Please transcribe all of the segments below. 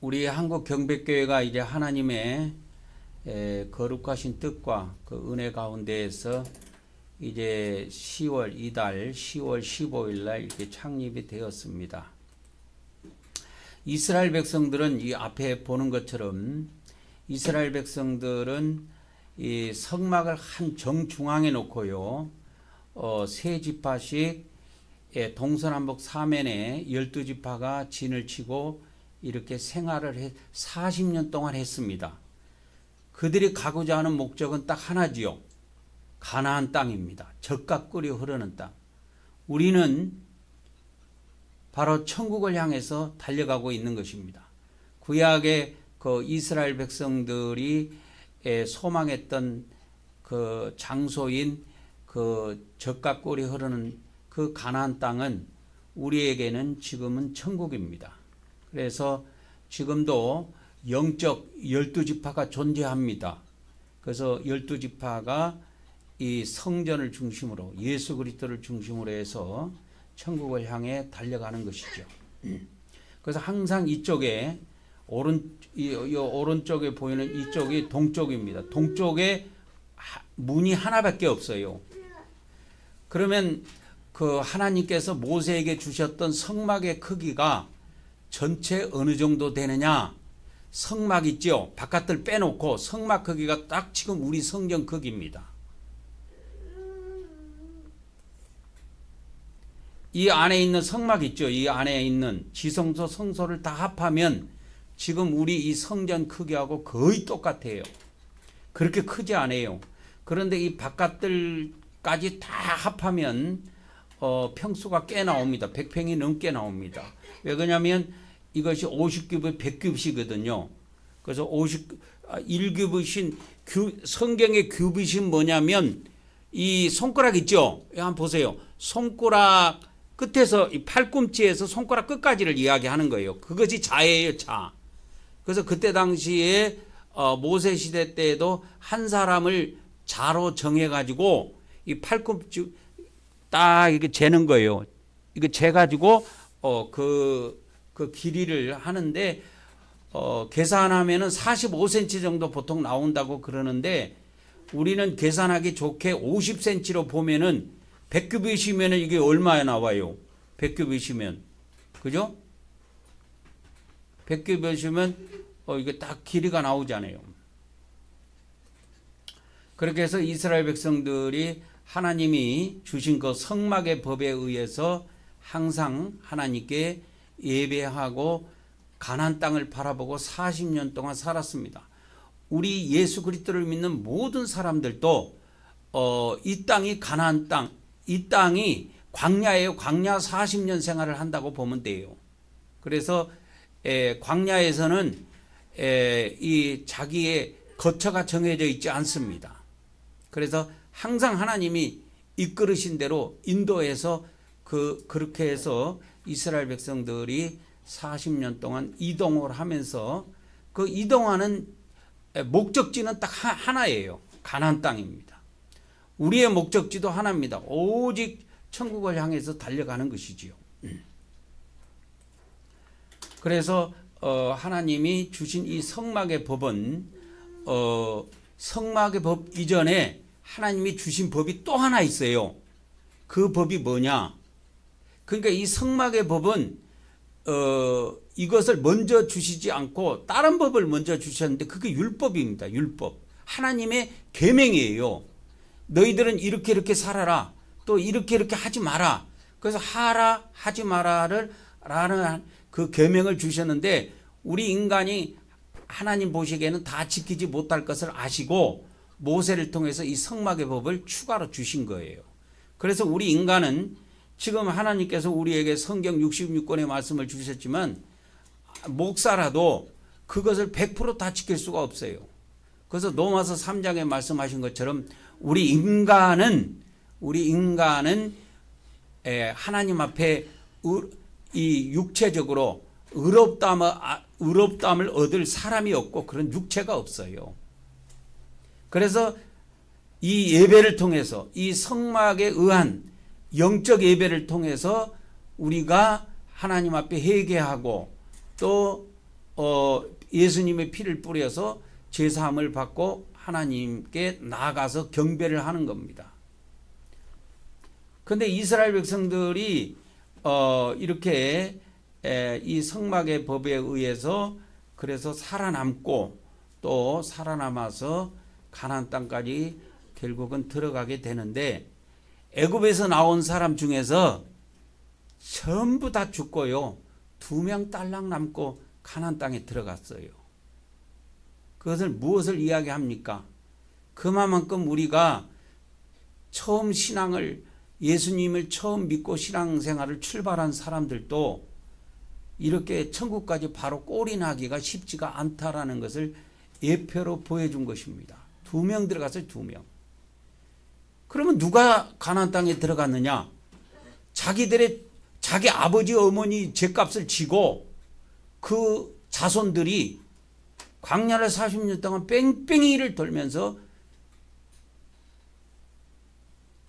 우리 한국 경백교회가 이제 하나님의 거룩하신 뜻과 그 은혜 가운데에서 이제 10월 이달 10월 15일 날 이렇게 창립이 되었습니다. 이스라엘 백성들은 이 앞에 보는 것처럼 이스라엘 백성들은 이 성막을 한 정중앙에 놓고요. 세 지파씩 동서남북 사면에 12지파가 진을 치고 이렇게 생활을 40년 동안 했습니다. 그들이 가고자 하는 목적은 딱 하나지요. 가나안 땅입니다. 젖과 꿀이 흐르는 땅. 우리는 바로 천국을 향해서 달려가고 있는 것입니다. 구약의 그 이스라엘 백성들이 소망했던 그 장소인 그 젖과 꿀이 흐르는 그 가나안 땅은 우리에게는 지금은 천국입니다. 그래서 지금도 영적 12지파가 존재합니다. 그래서 12지파가 이 성전을 중심으로 예수 그리스도를 중심으로 해서 천국을 향해 달려가는 것이죠. 그래서 항상 이쪽에 오른쪽에 보이는 이쪽이 동쪽입니다. 동쪽에 문이 하나밖에 없어요. 그러면 그 하나님께서 모세에게 주셨던 성막의 크기가 전체 어느 정도 되느냐? 성막 있죠? 바깥을 빼놓고 성막 크기가 딱 지금 우리 성전 크기입니다. 이 안에 있는 성막 있죠? 이 안에 있는 지성소, 성소를 다 합하면 지금 우리 이 성전 크기하고 거의 똑같아요. 그렇게 크지 않아요. 그런데 이 바깥들까지 다 합하면 평수가 꽤 나옵니다. 100평이 넘게 나옵니다. 왜 그러냐면 이것이 50규빗 100규빗이거든요. 그래서 1규빗인 성경의 규빗이 뭐냐면 이 손가락 있죠? 한번 보세요. 손가락 끝에서 이 팔꿈치에서 손가락 끝까지를 이야기하는 거예요. 그것이 자예요, 자. 그래서 그때 당시에 모세 시대 때에도 한 사람을 자로 정해가지고 이 팔꿈치 딱 이렇게 재는 거예요. 이거 재가지고 그 길이를 하는데 계산하면은 45cm 정도 보통 나온다고 그러는데 우리는 계산하기 좋게 50cm로 보면은 100규빗이면 이게 얼마에 나와요? 100규빗이면 그죠? 100규빗이면 이게 딱 길이가 나오잖아요. 그렇게 해서 이스라엘 백성들이 하나님이 주신 그 성막의 법에 의해서 항상 하나님께 예배하고 가나안 땅을 바라보고 40년 동안 살았습니다. 우리 예수 그리스도를 믿는 모든 사람들도 이 땅이 가나안 땅, 이 땅이 광야예요. 광야 40년 생활을 한다고 보면 돼요. 그래서 광야에서는 이 자기의 거처가 정해져 있지 않습니다. 그래서 항상 하나님이 이끌으신 대로 인도해서 그렇게 해서 이스라엘 백성들이 40년 동안 이동을 하면서 그 이동하는 목적지는 딱 하나예요. 가나안 땅입니다. 우리의 목적지도 하나입니다. 오직 천국을 향해서 달려가는 것이지요. 그래서 하나님이 주신 이 성막의 법은 성막의 법 이전에 하나님이 주신 법이 또 하나 있어요. 그 법이 뭐냐? 그러니까 이 성막의 법은 이것을 먼저 주시지 않고 다른 법을 먼저 주셨는데 그게 율법입니다. 율법. 하나님의 계명이에요. 너희들은 이렇게 살아라. 또 이렇게 하지 마라. 그래서 하라 하지 마라를 라는 그 계명을 주셨는데 우리 인간이 하나님 보시기에는 다 지키지 못할 것을 아시고 모세를 통해서 이 성막의 법을 추가로 주신 거예요. 그래서 우리 인간은 지금 하나님께서 우리에게 성경 66권의 말씀을 주셨지만 목사라도 그것을 100% 다 지킬 수가 없어요. 그래서 로마서 3장에 말씀하신 것처럼 우리 인간은 하나님 앞에 이 육체적으로 의롭다함을 얻을 사람이 없고 그런 육체가 없어요. 그래서 이 예배를 통해서 이 성막에 의한 영적 예배를 통해서 우리가 하나님 앞에 회개하고 또 예수님의 피를 뿌려서 제사함을 받고 하나님께 나아가서 경배를 하는 겁니다. 근데 이스라엘 백성들이 이렇게 이 성막의 법에 의해서 그래서 살아남고 또 살아남아서 가나안 땅까지 결국은 들어가게 되는데, 애굽에서 나온 사람 중에서 전부 다 죽고요, 2명 딸랑 남고 가나안 땅에 들어갔어요. 그것을 무엇을 이야기합니까? 그만큼 우리가 처음 신앙을, 예수님을 처음 믿고 신앙생활을 출발한 사람들도 이렇게 천국까지 바로 꼴이 나기가 쉽지가 않다라는 것을 예표로 보여준 것입니다. 2명 들어갔어요. 2명. 그러면 누가 가나안 땅에 들어갔느냐? 자기 아버지 어머니 죗값을 지고 그 자손들이 광야를 40년 동안 뺑뺑이를 돌면서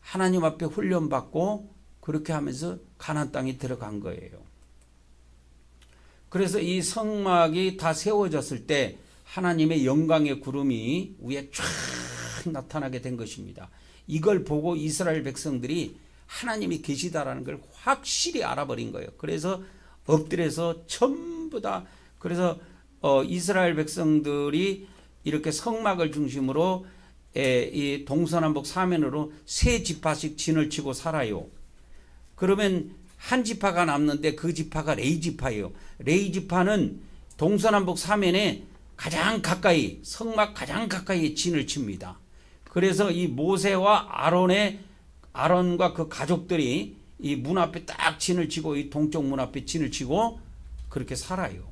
하나님 앞에 훈련받고 그렇게 하면서 가나안 땅에 들어간 거예요. 그래서 이 성막이 다 세워졌을 때 하나님의 영광의 구름이 위에 쫙 나타나게 된 것입니다. 이걸 보고 이스라엘 백성들이 하나님이 계시다라는 걸 확실히 알아버린 거예요. 그래서 엎드려서 전부 다, 그래서 이스라엘 백성들이 이렇게 성막을 중심으로 이 동서남북 사면으로 3지파씩 진을 치고 살아요. 그러면 한 지파가 남는데 그 지파가 레위 지파예요. 레위 지파는 동서남북 사면에 가장 가까이, 성막 가장 가까이에 진을 칩니다. 그래서 이 모세와 아론과 그 가족들이 이 문 앞에 딱 진을 치고, 이 동쪽 문 앞에 진을 치고 그렇게 살아요.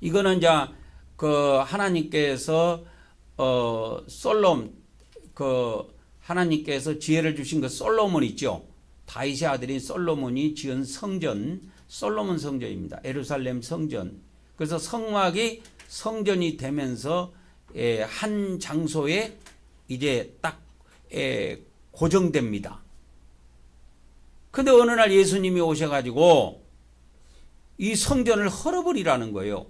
이거는 이제 그 하나님께서 하나님께서 지혜를 주신 그 솔로몬 있죠. 다윗의 아들인 솔로몬이 지은 성전, 솔로몬 성전입니다. 예루살렘 성전. 그래서 성막이 성전이 되면서 한 장소에 이제 딱 고정됩니다. 근데 어느 날 예수님이 오셔가지고 이 성전을 헐어버리라는 거예요.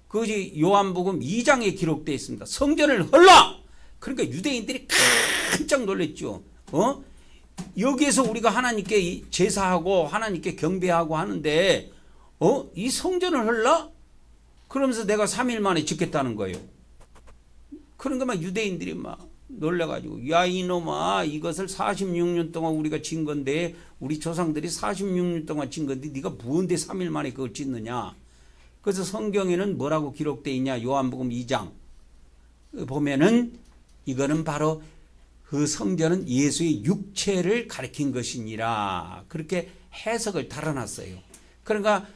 그것이 요한복음 2장에 기록되어 있습니다. 성전을 헐라! 그러니까 유대인들이 깜짝 놀랐죠. 여기에서 우리가 하나님께 제사하고 하나님께 경배하고 하는데 이 성전을 헐라? 그러면서 내가 3일 만에 짓겠다는 거예요. 그러니까 막 유대인들이 막 놀래가지고, 야 이놈아, 이것을 46년 동안 우리가 진 건데, 우리 조상들이 46년 동안 진 건데 네가 무언데 3일 만에 그걸 짓느냐. 그래서 성경에는 뭐라고 기록되어 있냐, 요한복음 2장 보면은 이거는 바로 그 성전은 예수의 육체를 가리킨 것이니라, 그렇게 해석을 달아놨어요. 그러니까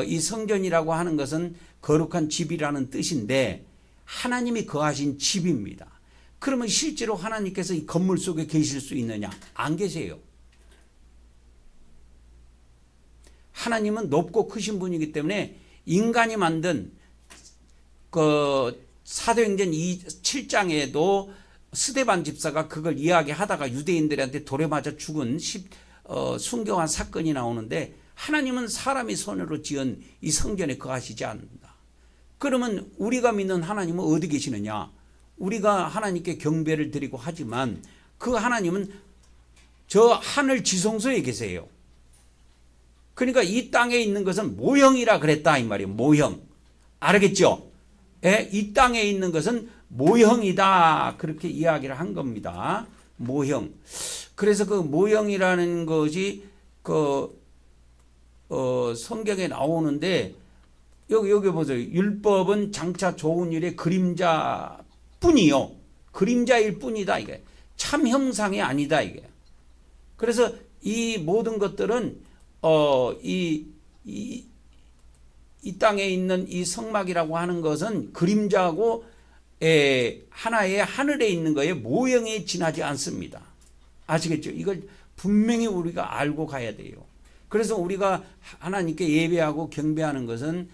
이 성전이라고 하는 것은 거룩한 집이라는 뜻인데 하나님이 거하신 집입니다. 그러면 실제로 하나님께서 이 건물 속에 계실 수 있느냐? 안 계세요. 하나님은 높고 크신 분이기 때문에 인간이 만든 그 사도행전 7장에도 스데반 집사가 그걸 이야기하다가 유대인들한테 돌에 맞아 죽은 순교한 사건이 나오는데, 하나님은 사람이 손으로 지은 이 성전에 거하시지 않는다. 그러면 우리가 믿는 하나님은 어디 계시느냐? 우리가 하나님께 경배를 드리고 하지만 그 하나님은 저 하늘 지성소에 계세요. 그러니까 이 땅에 있는 것은 모형이라 그랬다 이 말이에요. 모형. 알겠죠? 이 땅에 있는 것은 모형이다, 그렇게 이야기를 한 겁니다. 모형. 그래서 그 모형이라는 것이 성경에 나오는데, 여기 보세요. 율법은 장차 좋은 일의 그림자뿐이요. 그림자일 뿐이다, 이게. 참 형상이 아니다, 이게. 그래서 이 모든 것들은 이 땅에 있는 이 성막이라고 하는 것은 그림자고 하나의 하늘에 있는 거에 모형에 지나지 않습니다. 아시겠죠? 이걸 분명히 우리가 알고 가야 돼요. 그래서 우리가 하나님께 예배하고 경배하는 것은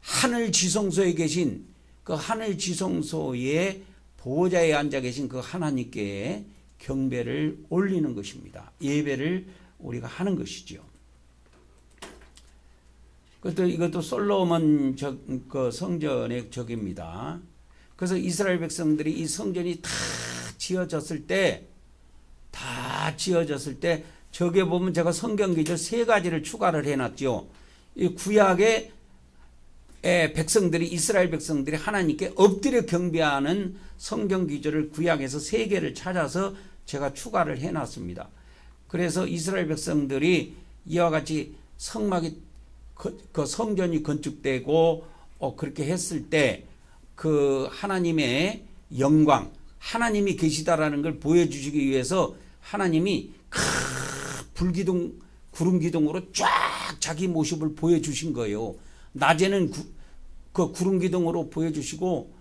하늘 지성소에 계신 그 하늘 지성소의 보호자에 앉아 계신 그 하나님께 경배를 올리는 것입니다. 예배를 우리가 하는 것이죠. 이것도 솔로몬 그 성전의 적입니다. 그래서 이스라엘 백성들이 이 성전이 다 지어졌을 때 저게 보면 제가 성경 기절 3가지를 추가를 해놨죠. 이 구약의 백성들이, 이스라엘 백성들이 하나님께 엎드려 경배하는 성경 기절을 구약에서 3개를 찾아서 제가 추가를 해놨습니다. 그래서 이스라엘 백성들이 이와 같이 성막이 그 성전이 건축되고 그렇게 했을 때 그 하나님의 영광, 하나님이 계시다라는 걸 보여주시기 위해서 하나님이 불기둥, 구름 기둥으로 쫙 자기 모습을 보여주신 거예요. 낮에는 그 구름 기둥으로 보여주시고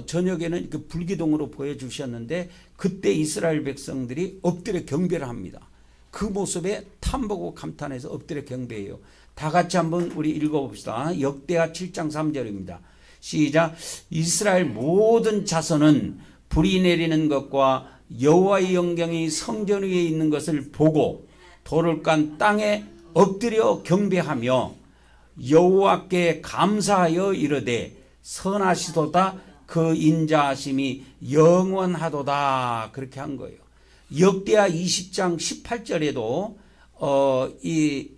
저녁에는 그 불기둥으로 보여주셨는데 그때 이스라엘 백성들이 엎드려 경배를 합니다. 그 모습에 탐보고 감탄해서 엎드려 경배해요. 다 같이 한번 우리 읽어봅시다. 역대하 7장 3절입니다. 시작. 이스라엘 모든 자손은 불이 내리는 것과 여호와의 영광이 성전 위에 있는 것을 보고 돌을 깐 땅에 엎드려 경배하며 여호와께 감사하여 이르되 선하시도다 그 인자하심이 영원하도다. 그렇게 한 거예요. 역대하 20장 18절에도 이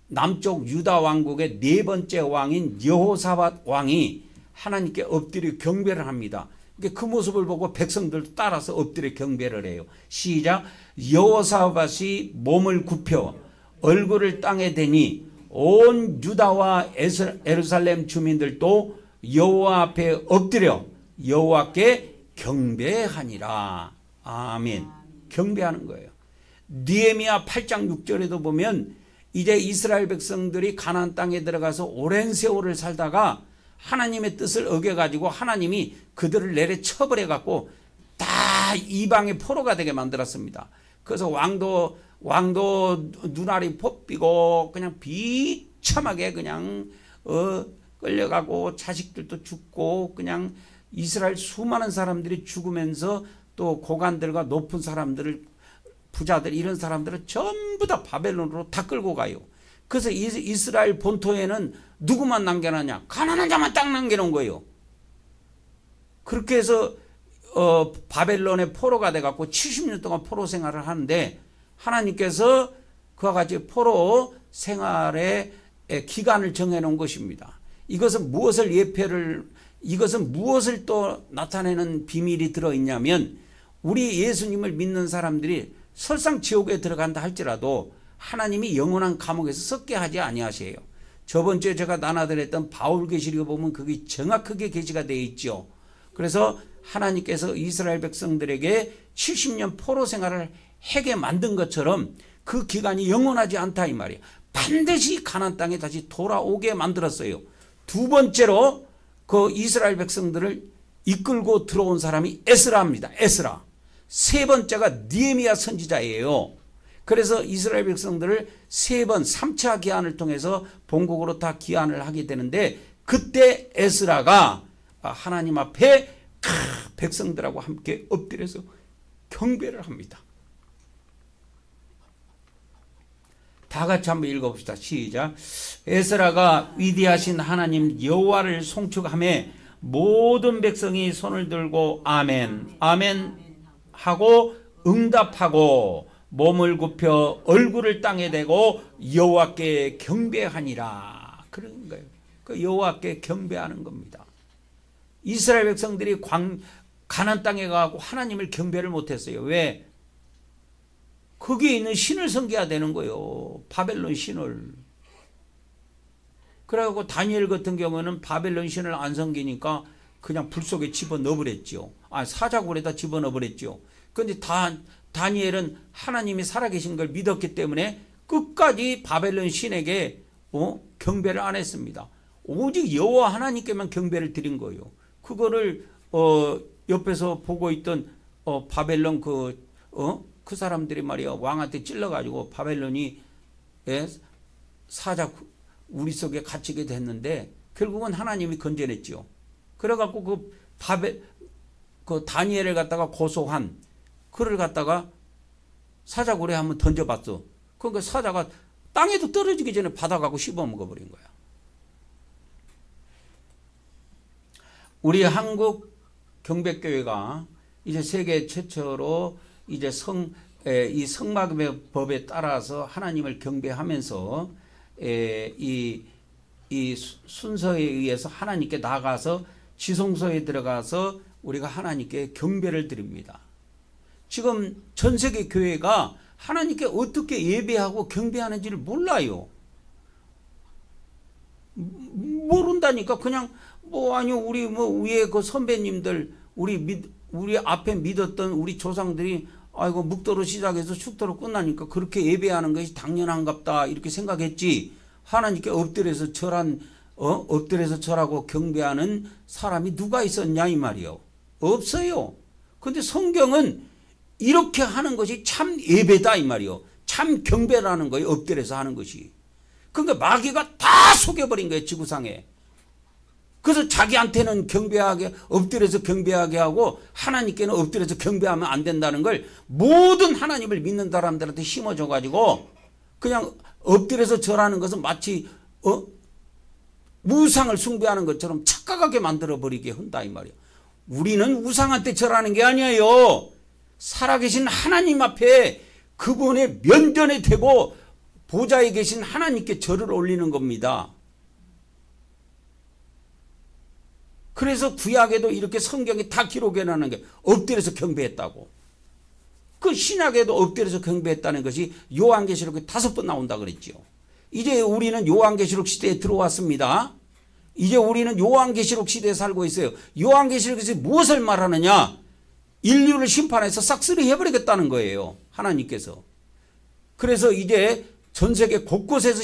남쪽 유다 왕국의 4번째 왕인 여호사밧 왕이 하나님께 엎드려 경배를 합니다. 그 모습을 보고 백성들도 따라서 엎드려 경배를 해요. 시작. 여호사밧이 몸을 굽혀 얼굴을 땅에 대니 온 유다와 예루살렘 주민들도 여호와 앞에 엎드려 여호와께 경배하니라. 아멘. 경배하는 거예요. 느헤미야 8장 6절에도 보면 이제 이스라엘 백성들이 가나안 땅에 들어가서 오랜 세월을 살다가 하나님의 뜻을 어겨가지고 하나님이 그들을 내려 처벌해갖고 다 이방의 포로가 되게 만들었습니다. 그래서 왕도 눈알이 뽑히고 그냥 비참하게 그냥 끌려가고 자식들도 죽고 그냥 이스라엘 수많은 사람들이 죽으면서 또 고관들과 높은 사람들을 부자들 이런 사람들을 전부 다 바벨론으로 다 끌고 가요. 그래서 이스라엘 본토에는 누구만 남겨놨냐? 가난한 자만 딱 남겨놓은 거예요. 그렇게 해서 바벨론의 포로가 돼갖고 70년 동안 포로 생활을 하는데 하나님께서 그와 같이 포로 생활의 기간을 정해놓은 것입니다. 이것은 무엇을 또 나타내는 비밀이 들어있냐면 우리 예수님을 믿는 사람들이 설상 지옥에 들어간다 할지라도 하나님이 영원한 감옥에서 썩게 하지 아니하세요. 저번 주에 제가 나눠드렸던 바울계시록에 보면 그게 정확하게 계시가 되어 있죠. 그래서 하나님께서 이스라엘 백성들에게 70년 포로 생활을 하게 만든 것처럼 그 기간이 영원하지 않다 이 말이에요. 반드시 가나안 땅에 다시 돌아오게 만들었어요. 두 번째로 그 이스라엘 백성들을 이끌고 들어온 사람이 에스라입니다. 에스라. 세 번째가 느헤미야 선지자예요. 그래서 이스라엘 백성들을 3번 3차 기한을 통해서 본국으로 다 기한을 하게 되는데 그때 에스라가 하나님 앞에 백성들하고 함께 엎드려서 경배를 합니다. 다 같이 한번 읽어봅시다. 시작. 에스라가 위대하신 하나님 여호와를 송축하며 모든 백성이 손을 들고 아멘 아멘 하고 응답하고 몸을 굽혀 얼굴을 땅에 대고 여호와께 경배하니라. 그런 거예요. 그 여호와께 경배하는 겁니다. 이스라엘 백성들이 가나안 땅에 가고 하나님을 경배를 못했어요. 왜? 거기에 있는 신을 섬겨야 되는 거예요. 바벨론 신을. 그래갖고 다니엘 같은 경우는 바벨론 신을 안 섬기니까 그냥 불 속에 집어넣어버렸죠. 사자굴에다 집어넣어버렸죠. 그런데 다니엘은 하나님이 살아계신 걸 믿었기 때문에 끝까지 바벨론 신에게 경배를 안 했습니다. 오직 여호와 하나님께만 경배를 드린 거예요. 그거를 옆에서 보고 있던 바벨론 그 사람들이 말이야 왕한테 찔러가지고 바벨론이 사자 우리 속에 갇히게 됐는데 결국은 하나님이 건져냈죠. 그래갖고 그 다니엘을 갖다가 고소한 그를 갖다가 사자굴에 한번 던져봤어. 그러니까 사자가 땅에도 떨어지기 전에 받아가고 씹어 먹어버린 거야. 우리 한국 경배교회가 이제 세계 최초로 이제 이 성막의 법에 따라서 하나님을 경배하면서 이 순서에 의해서 하나님께 나가서 지성소에 들어가서 우리가 하나님께 경배를 드립니다. 지금 전 세계 교회가 하나님께 어떻게 예배하고 경배하는지를 몰라요. 모른다니까. 그냥 아니 우리 위에 그 선배님들 우리 앞에 믿었던 우리 조상들이 아이고 묵도로 시작해서 축도로 끝나니까 그렇게 예배하는 것이 당연한갑다 이렇게 생각했지. 하나님께 엎드려서 절하고 경배하는 사람이 누가 있었냐 이 말이요. 없어요. 근데 성경은 이렇게 하는 것이 참 예배다 이 말이요. 참 경배라는 거예요. 엎드려서 하는 것이. 그러니까 마귀가 다 속여버린 거예요. 지구상에. 그래서 자기한테는 경배하게 엎드려서 경배하게 하고 하나님께는 엎드려서 경배하면 안 된다는 걸 모든 하나님을 믿는 사람들한테 심어줘 가지고 그냥 엎드려서 절하는 것은 마치 우상을 숭배하는 것처럼 착각하게 만들어버리게 한다 이 말이에요. 우리는 우상한테 절하는 게 아니에요. 살아계신 하나님 앞에 그분의 면전에 대고 보좌에 계신 하나님께 절을 올리는 겁니다. 그래서 구약에도 이렇게 성경에 다 기록해 놨는 게 엎드려서 경배했다고. 그 신약에도 엎드려서 경배했다는 것이 요한계시록에 5번 나온다 그랬죠. 이제 우리는 요한계시록 시대에 들어왔습니다. 이제 우리는 요한계시록 시대에 살고 있어요. 요한계시록에서 무엇을 말하느냐? 인류를 심판해서 싹쓸이 해버리겠다는 거예요. 하나님께서. 그래서 이제 전 세계 곳곳에서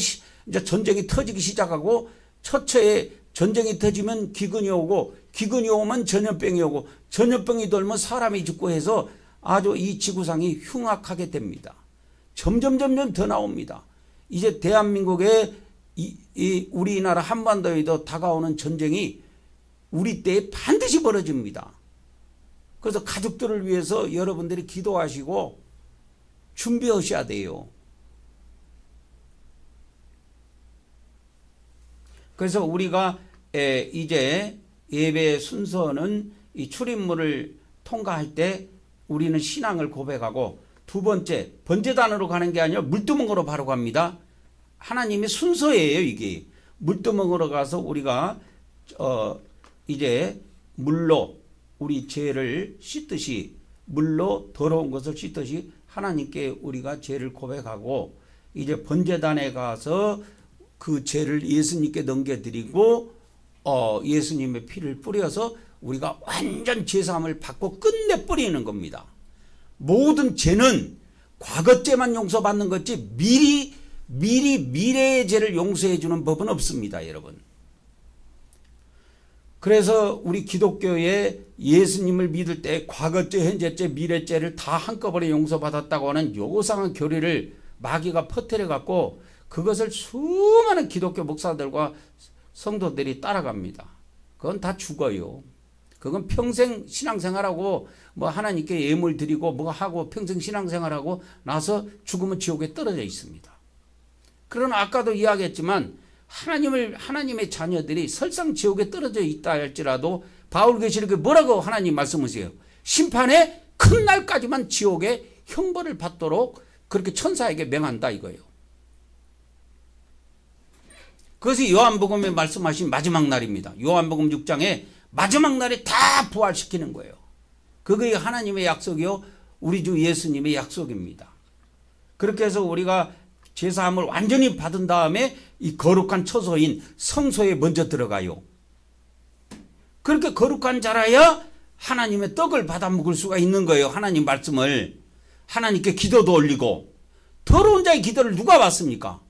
이제 전쟁이 터지기 시작하고 처처에 전쟁이 터지면 기근이 오고 기근이 오면 전염병이 오고 전염병이 돌면 사람이 죽고 해서 아주 이 지구상이 흉악하게 됩니다. 점점 더 나옵니다. 이제 대한민국의 우리나라 한반도에도 다가오는 전쟁이 우리 때에 반드시 벌어집니다. 그래서 가족들을 위해서 여러분들이 기도하시고 준비하셔야 돼요. 그래서 우리가 이제 예배 순서는 이 출입문을 통과할 때 우리는 신앙을 고백하고 두 번째 번제단으로 가는 게 아니라 물두멍으로 바로 갑니다. 하나님의 순서예요 이게. 물두멍으로 가서 우리가 이제 물로 우리 죄를 씻듯이 물로 더러운 것을 씻듯이 하나님께 우리가 죄를 고백하고 이제 번제단에 가서 그 죄를 예수님께 넘겨드리고 예수님의 피를 뿌려서 우리가 완전 죄사함을 받고 끝내 뿌리는 겁니다. 모든 죄는 과거 죄만 용서받는 거지 미리 미래의 죄를 용서해 주는 법은 없습니다, 여러분. 그래서 우리 기독교에 예수님을 믿을 때 과거죄, 현재죄, 미래죄를 다 한꺼번에 용서받았다고 하는 요상한 교리를 마귀가 퍼뜨려 갖고 그것을 수많은 기독교 목사들과 성도들이 따라갑니다. 그건 다 죽어요. 그건 평생 신앙생활하고 뭐 하나님께 예물 드리고 뭐 하고 평생 신앙생활하고 나서 죽으면 지옥에 떨어져 있습니다. 그러나 아까도 이야기했지만 하나님의 자녀들이 설상 지옥에 떨어져 있다 할지라도 바울계시록에 뭐라고 하나님 말씀하세요? 심판의 큰 날까지만 지옥에 형벌을 받도록 그렇게 천사에게 명한다 이거예요. 그것이 요한복음에 말씀하신 마지막 날입니다. 요한복음 6장에 마지막 날에 다 부활시키는 거예요. 그게 하나님의 약속이요 우리 주 예수님의 약속입니다. 그렇게 해서 우리가 제사함을 완전히 받은 다음에 이 거룩한 처소인 성소에 먼저 들어가요. 그렇게 거룩한 자라야 하나님의 떡을 받아 먹을 수가 있는 거예요. 하나님 말씀을. 하나님께 기도도 올리고. 더러운 자의 기도를 누가 받습니까?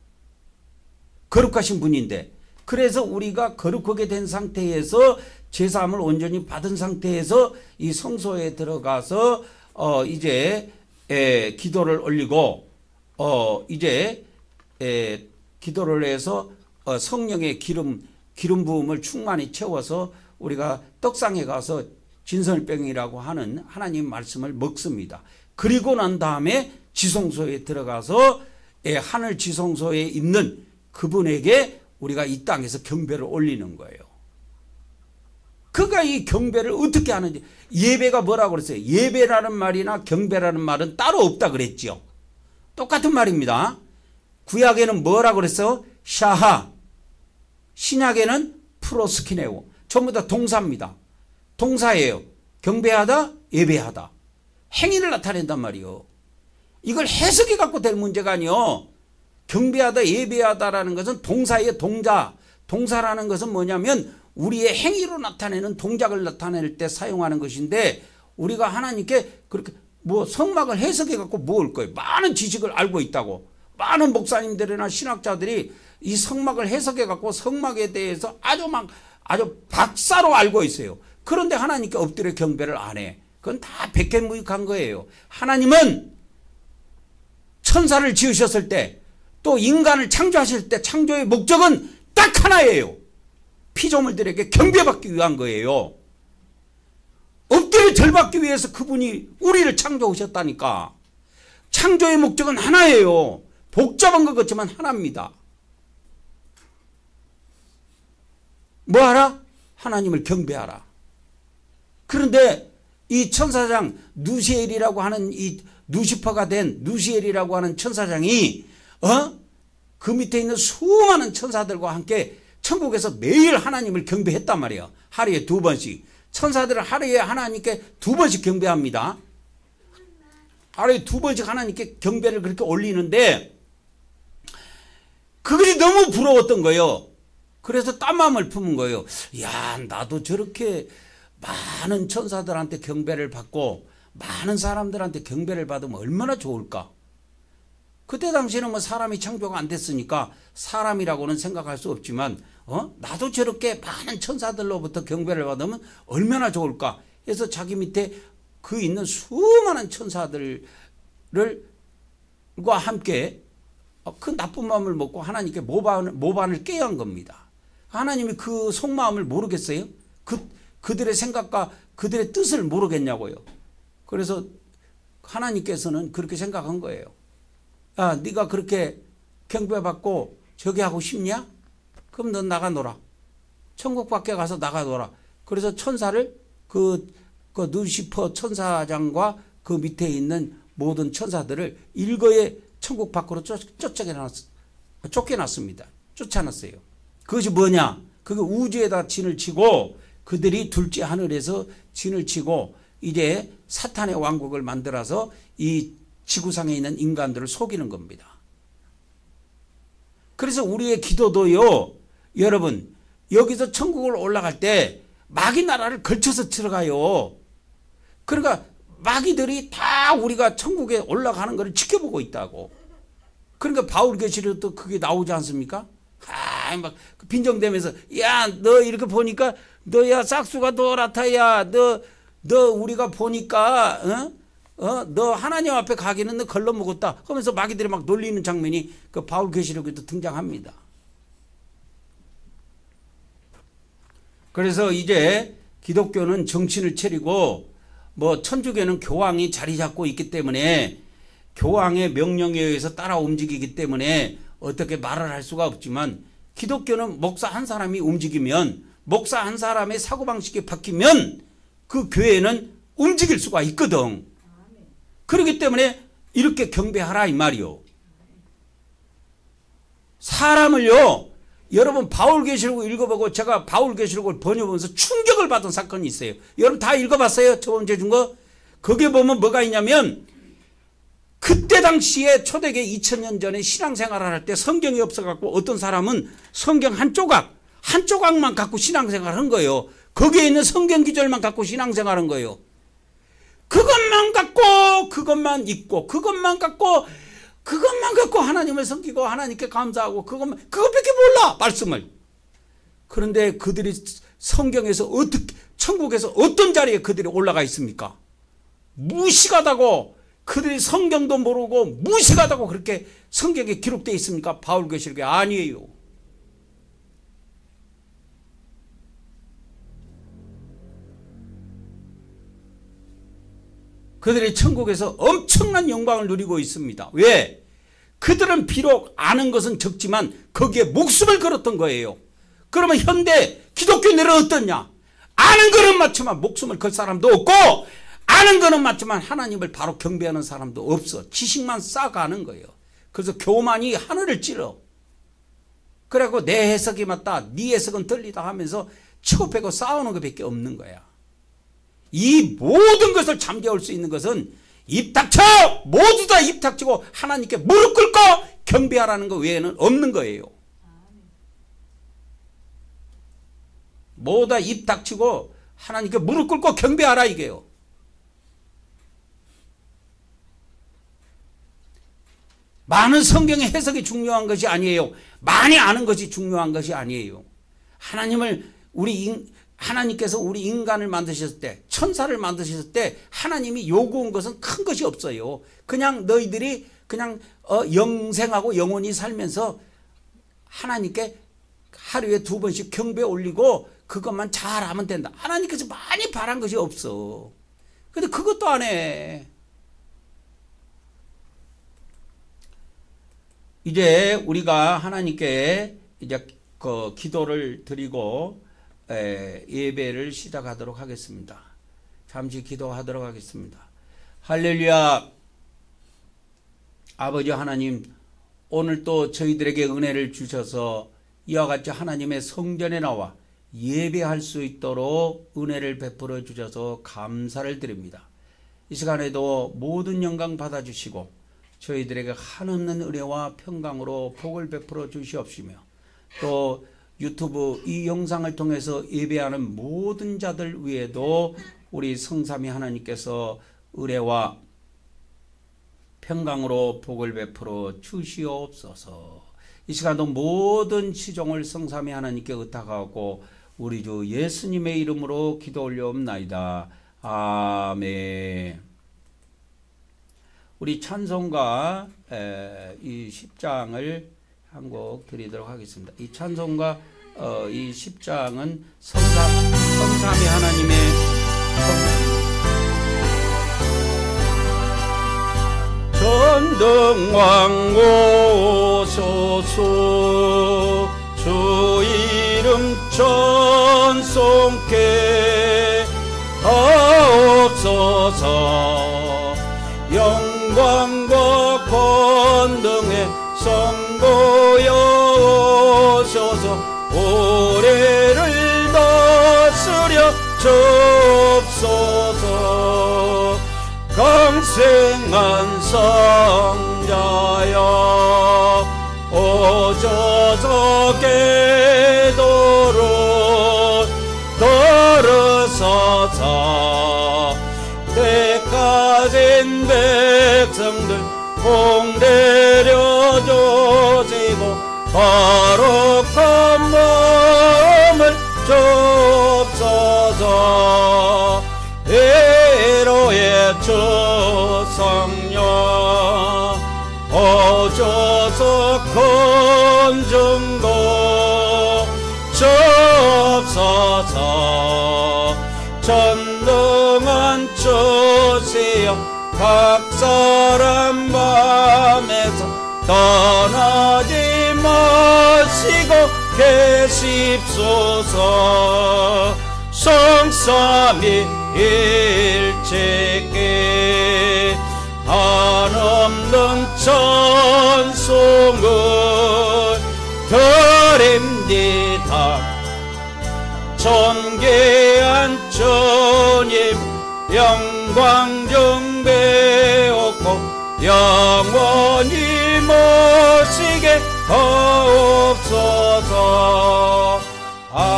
거룩하신 분인데. 그래서 우리가 거룩하게 된 상태에서 제사함을 온전히 받은 상태에서 이 성소에 들어가서 이제 기도를 올리고 이제 기도를 해서 성령의 기름 부음을 충만히 채워서 우리가 떡상에 가서 진설병이라고 하는 하나님 말씀을 먹습니다. 그리고 난 다음에 지성소에 들어가서 하늘 지성소에 있는 그분에게 우리가 이 땅에서 경배를 올리는 거예요. 그가 이 경배를 어떻게 하는지. 예배가 뭐라고 그랬어요? 예배라는 말이나 경배라는 말은 따로 없다 그랬죠. 똑같은 말입니다. 구약에는 뭐라고 그랬어? 샤하. 신약에는 프로스키네오. 전부 다 동사입니다. 동사예요. 경배하다, 예배하다. 행위를 나타낸단 말이요. 이걸 해석해 갖고 될 문제가 아니요. 경배하다, 예배하다라는 것은 동사예요. 동자. 동사라는 것은 뭐냐면 우리의 행위로 나타내는 동작을 나타낼 때 사용하는 것인데, 우리가 하나님께 그렇게 뭐 성막을 해석해 갖고 모을 거예요. 많은 지식을 알고 있다고. 많은 목사님들이나 신학자들이 이 성막을 해석해 갖고 성막에 대해서 아주 박사로 알고 있어요. 그런데 하나님께 엎드려 경배를 안 해. 그건 다 백개무익한 거예요. 하나님은 천사를 지으셨을 때, 또 인간을 창조하실 때 창조의 목적은 딱 하나예요. 피조물들에게 경배받기 위한 거예요. 엎드려 절받기 위해서 그분이 우리를 창조하셨다니까. 창조의 목적은 하나예요. 복잡한 것 같지만 하나입니다. 뭐 하라? 하나님을 경배하라. 그런데 이 천사장 누시엘이라고 하는, 이 누시퍼가 된 누시엘이라고 하는 천사장이 그 밑에 있는 수많은 천사들과 함께 천국에서 매일 하나님을 경배했단 말이에요. 하루에 2번씩. 천사들은 하루에 하나님께 2번씩 경배합니다. 하루에 2번씩 하나님께 경배를 그렇게 올리는데, 그것이 너무 부러웠던 거예요. 그래서 딴 마음을 품은 거예요. 야, 나도 저렇게 많은 천사들한테 경배를 받고 많은 사람들한테 경배를 받으면 얼마나 좋을까. 그때 당시에는 뭐 사람이 창조가 안 됐으니까 사람이라고는 생각할 수 없지만 나도 저렇게 많은 천사들로부터 경배를 받으면 얼마나 좋을까 해서 자기 밑에 그 있는 수많은 천사들과 함께 그 나쁜 마음을 먹고 하나님께 모반을 깨야 한 겁니다. 하나님이 그 속마음을 모르겠어요? 그들의 생각과 그들의 뜻을 모르겠냐고요. 그래서 하나님께서는 그렇게 생각한 거예요. 아, 네가 그렇게 경배받고 저기 하고 싶냐? 그럼 넌 나가 놀아. 천국 밖에 가서 나가 놀아. 그래서 천사를 그 누시퍼 천사장과 그 밑에 있는 모든 천사들을 일거에 천국 밖으로 쫓겨났습니다. 쫓아놨어요. 그것이 뭐냐? 그게 우주에다 진을 치고 그들이 둘째 하늘에서 진을 치고 이제 사탄의 왕국을 만들어서 이 지구상에 있는 인간들을 속이는 겁니다. 그래서 우리의 기도도요, 여러분, 여기서 천국을 올라갈 때 마귀 나라를 걸쳐서 들어가요. 그러니까 마귀들이 다 우리가 천국에 올라가는 것을 지켜보고 있다고. 그러니까 바울계시록도 그게 나오지 않습니까? 막 빈정대면서, 야, 너 이렇게 보니까 너야 싹수가 노랗다. 야, 너 우리가 보니까 너 하나님 앞에 가기는 너 걸러먹었다 하면서 마귀들이 막 놀리는 장면이 그 바울계시록에도 등장합니다. 그래서 이제 기독교는 정신을 차리고 뭐 천주교는 교황이 자리 잡고 있기 때문에 교황의 명령에 의해서 따라 움직이기 때문에 어떻게 말을 할 수가 없지만, 기독교는 목사 한 사람이 움직이면, 목사 한 사람의 사고방식이 바뀌면 그 교회는 움직일 수가 있거든. 그렇기 때문에 이렇게 경배하라 이 말이요. 사람을요, 여러분 바울계시록을 읽어보고, 제가 바울계시록을 번역하면서 충격을 받은 사건이 있어요. 여러분 다 읽어봤어요? 저번 주에 준 거? 거기에 보면 뭐가 있냐면, 그때 당시에 초대교회 2000년 전에 신앙생활을 할 때 성경이 없어갖고 어떤 사람은 성경 한 조각만 갖고 신앙생활을 한 거예요. 거기에 있는 성경 기절만 갖고 신앙생활을 한 거예요. 그것만 갖고, 그것만 읽고, 그것만 갖고 하나님을 섬기고 하나님께 감사하고 그것밖에 몰라, 말씀을. 그런데 그들이 성경에서 천국에서 어떤 자리에 그들이 올라가 있습니까? 무식하다고, 그들이 성경도 모르고 무식하다고 그렇게 성경에 기록되어 있습니까? 바울계시록에 아니에요. 그들이 천국에서 엄청난 영광을 누리고 있습니다. 왜? 그들은 비록 아는 것은 적지만 거기에 목숨을 걸었던 거예요. 그러면 현대 기독교인들은 어떠냐? 아는 거는 맞지만 목숨을 걸 사람도 없고, 아는 거는 맞지만 하나님을 바로 경배하는 사람도 없어. 지식만 쌓아가는 거예요. 그래서 교만이 하늘을 찔러. 그래갖고 내 해석이 맞다, 네 해석은 틀리다 하면서 치고 빼고 싸우는 것밖에 없는 거야. 이 모든 것을 잠재울 수 있는 것은 입 닥쳐! 모두 다 입 닥치고 하나님께 무릎 꿇고 경배하라는 것 외에는 없는 거예요. 모두 다 입 닥치고 하나님께 무릎 꿇고 경배하라 이게요. 많은 성경의 해석이 중요한 것이 아니에요. 많이 아는 것이 중요한 것이 아니에요. 하나님께서 우리 인간을 만드셨을 때, 천사를 만드셨을 때 하나님이 요구한 것은 큰 것이 없어요. 그냥 너희들이 그냥 영생하고 영원히 살면서 하나님께 하루에 2번씩 경배 올리고 그것만 잘하면 된다. 하나님께서 많이 바란 것이 없어. 근데 그것도 안 해. 이제 우리가 하나님께 이제 그 기도를 드리고 예배를 시작하도록 하겠습니다. 잠시 기도하도록 하겠습니다. 할렐루야. 아버지 하나님, 오늘 또 저희들에게 은혜를 주셔서 이와 같이 하나님의 성전에 나와 예배할 수 있도록 은혜를 베풀어 주셔서 감사를 드립니다. 이 시간에도 모든 영광 받아주시고 저희들에게 한없는 은혜와 평강으로 복을 베풀어 주시옵시며, 또 유튜브 이 영상을 통해서 예배하는 모든 자들 위에도 우리 성삼위 하나님께서 은혜와 평강으로 복을 베풀어 주시옵소서. 이 시간도 모든 시종을 성삼위 하나님께 의탁하고 우리 주 예수님의 이름으로 기도 올려옵나이다. 아멘. 우리 찬송가 이 10장을 한 곡 드리도록 하겠습니다. 이 찬송가 이 10장은 성삼위 하나님의 전등왕 오소서, 주 이름 찬송케 하옵소서. 영광과 권능의 성도여오셔서 올해를 다스려 주옵소서. 강생한 성자여 오셔서 궤도로 들어서서 때까진 백성들 공대려 주시고 거룩한 마음을 주옵소서. 위로의 주 성령 오셔서 건증도 주옵소서. 전능한 주시여 각 사람 밤에서 떠나지 마시고 계십소서. 성삼위 일체께 한없는 찬송을 드립니다. 존귀한 주님 영광 정배옵고 영원히 모시게 하옵소서. 아멘.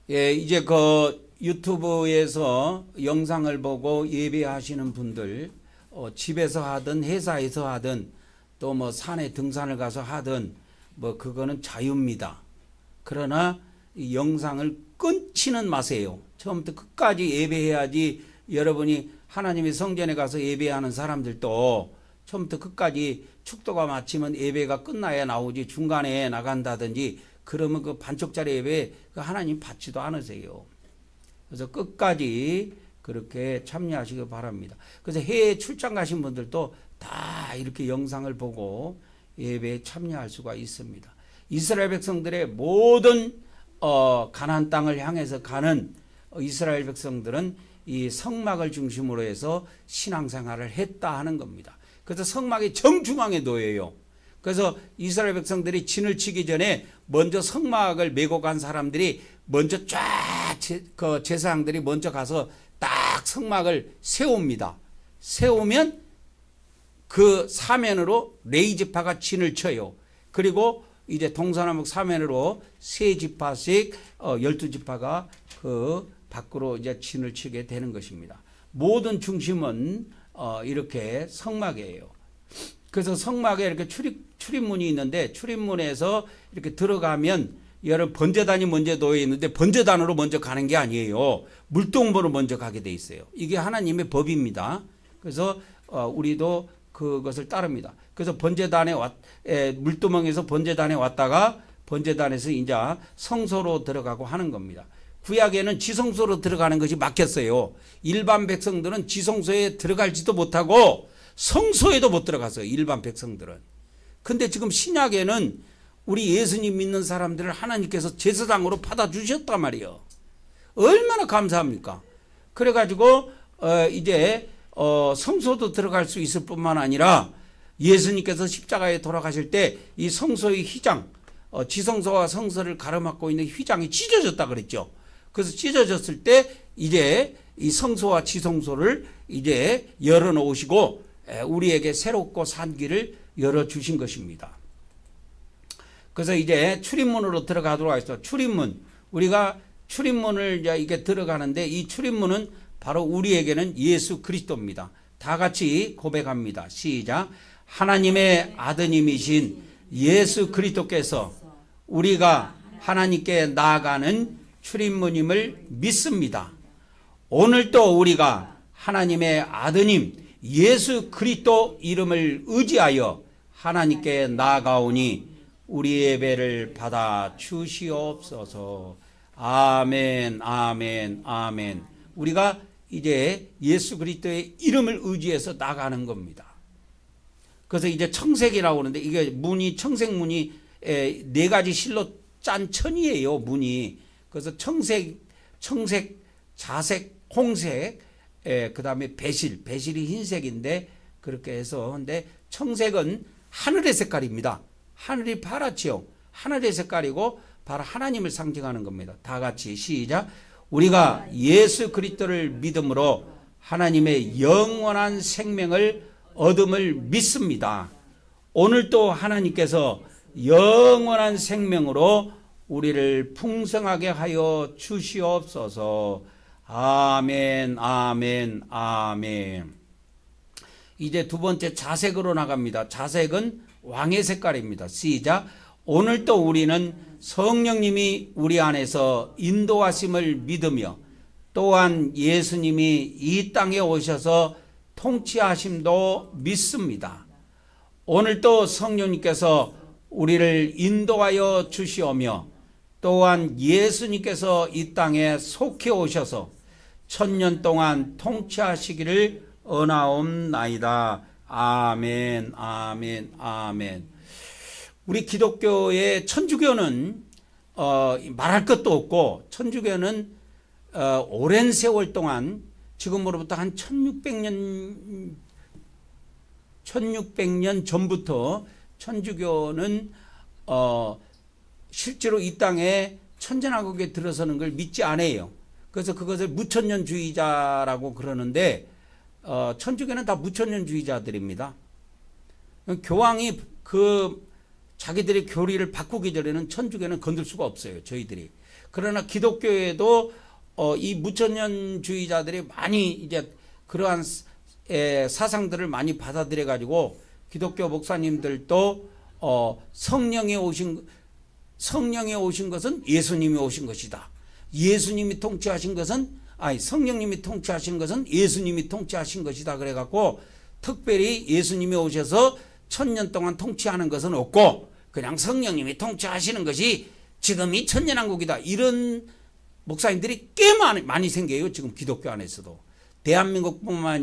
예, 이제 그 유튜브에서 영상을 보고 예배하시는 분들, 집에서 하든 회사에서 하든 또 뭐 산에 등산을 가서 하든 뭐 그거는 자유입니다. 그러나 이 영상을 끊지는 마세요. 처음부터 끝까지 예배해야지. 여러분이 하나님의 성전에 가서 예배하는 사람들도 처음부터 끝까지 축도가 마치면 예배가 끝나야 나오지, 중간에 나간다든지 그러면 그 반쪽짜리 예배 그 하나님 받지도 않으세요. 그래서 끝까지 그렇게 참여하시기 바랍니다. 그래서 해외 출장 가신 분들도 다 이렇게 영상을 보고 예배에 참여할 수가 있습니다. 이스라엘 백성들의 모든 가나안 땅을 향해서 가는 이스라엘 백성들은 이 성막을 중심으로 해서 신앙생활을 했다 하는 겁니다. 그래서 성막이 정중앙에 놓여요. 그래서 이스라엘 백성들이 진을 치기 전에 먼저 성막을 메고 간 사람들이 먼저 쫙 그 제사장들이 먼저 가서 딱 성막을 세웁니다. 세우면 그 사면으로 네 지파가 진을 쳐요. 그리고 이제 동서남북 사면으로 세 지파씩 12지파가 그 밖으로 이제 진을 치게 되는 것입니다. 모든 중심은 이렇게 성막이에요. 그래서 성막에 이렇게 출입문이 있는데 출입문에서 이렇게 들어가면 여러분 번제단이 먼저 놓여 있는데 번제단으로 먼저 가는 게 아니에요. 물동으로 먼저 가게 돼 있어요. 이게 하나님의 법입니다. 그래서 우리도 그것을 따릅니다. 그래서 번제단에 물두멍에서 번제단에 왔다가 번제단에서 이제 성소로 들어가고 하는 겁니다. 구약에는 지성소로 들어가는 것이 막혔어요. 일반 백성들은 지성소에 들어갈지도 못하고 성소에도 못 들어갔어요. 일반 백성들은. 근데 지금 신약에는 우리 예수님 믿는 사람들을 하나님께서 제사장으로 받아주셨단 말이에요. 얼마나 감사합니까? 그래가지고 이제 성소도 들어갈 수 있을 뿐만 아니라 예수님께서 십자가에 돌아가실 때 이 성소의 휘장, 지성소와 성소를 가로막고 있는 휘장이 찢어졌다 그랬죠. 그래서 찢어졌을 때 이제 이 성소와 지성소를 이제 열어놓으시고 우리에게 새롭고 산 길을 열어주신 것입니다. 그래서 이제 출입문으로 들어가도록 하겠습니다. 출입문. 우리가 출입문을 이게 들어가는데 이 출입문은 바로 우리에게는 예수 그리스도입니다. 다 같이 고백합니다. 시작. 하나님의 아드님이신 예수 그리스도께서 우리가 하나님께 나아가는 출입문임을 믿습니다. 오늘도 우리가 하나님의 아드님 예수 그리스도 이름을 의지하여 하나님께 나아가오니 우리 예배를 받아 주시옵소서. 아멘, 아멘, 아멘. 우리가 이제 예수 그리스도의 이름을 의지해서 나가는 겁니다. 그래서 이제 청색이라고 하는데 이게 문이 청색문이 네 가지 실로 짠 천이에요. 문이. 그래서 청색, 자색, 홍색, 그 다음에 배실이 흰색인데 그렇게 해서 근데 청색은 하늘의 색깔입니다. 하늘이 파랗지요. 하늘의 색깔이고 바로 하나님을 상징하는 겁니다. 다 같이 시작. 우리가 예수 그리스도를 믿음으로 하나님의 영원한 생명을 얻음을 믿습니다. 오늘도 하나님께서 영원한 생명으로 우리를 풍성하게 하여 주시옵소서. 아멘, 아멘, 아멘. 이제 두 번째 자색으로 나갑니다. 자색은 왕의 색깔입니다. 시작. 오늘도 우리는 성령님이 우리 안에서 인도하심을 믿으며 또한 예수님이 이 땅에 오셔서 통치하심도 믿습니다. 오늘도 성령님께서 우리를 인도하여 주시오며 또한 예수님께서 이 땅에 속해 오셔서 1000년 동안 통치하시기를 원하옵나이다. 아멘, 아멘, 아멘. 우리 기독교의 천주교는 말할 것도 없고 천주교는 오랜 세월 동안 지금으로부터 한 1600년 전부터 천주교는 실제로 이 땅에 천전왕국에 들어서는 걸 믿지 않아요. 그래서 그것을 무천년주의자라고 그러는데 천주교는 다 무천년주의자들입니다. 교황이 자기들의 교리를 바꾸기 전에는 천주교는 건들 수가 없어요. 저희들이. 그러나 기독교에도 이 무천년주의자들이 많이 이제 그러한 사상들을 많이 받아들여 가지고 기독교 목사님들도 성령이 오신 것은 예수님이 오신 것이다. 예수님이 통치하신 것은 성령님이 통치하신 것은 예수님이 통치하신 것이다. 그래갖고 특별히 예수님이 오셔서 1000년 동안 통치하는 것은 없고 그냥 성령님이 통치하시는 것이 지금 이 천년왕국이다. 이런 목사님들이 꽤 많이 생겨요. 지금 기독교 안에서도. 대한민국뿐만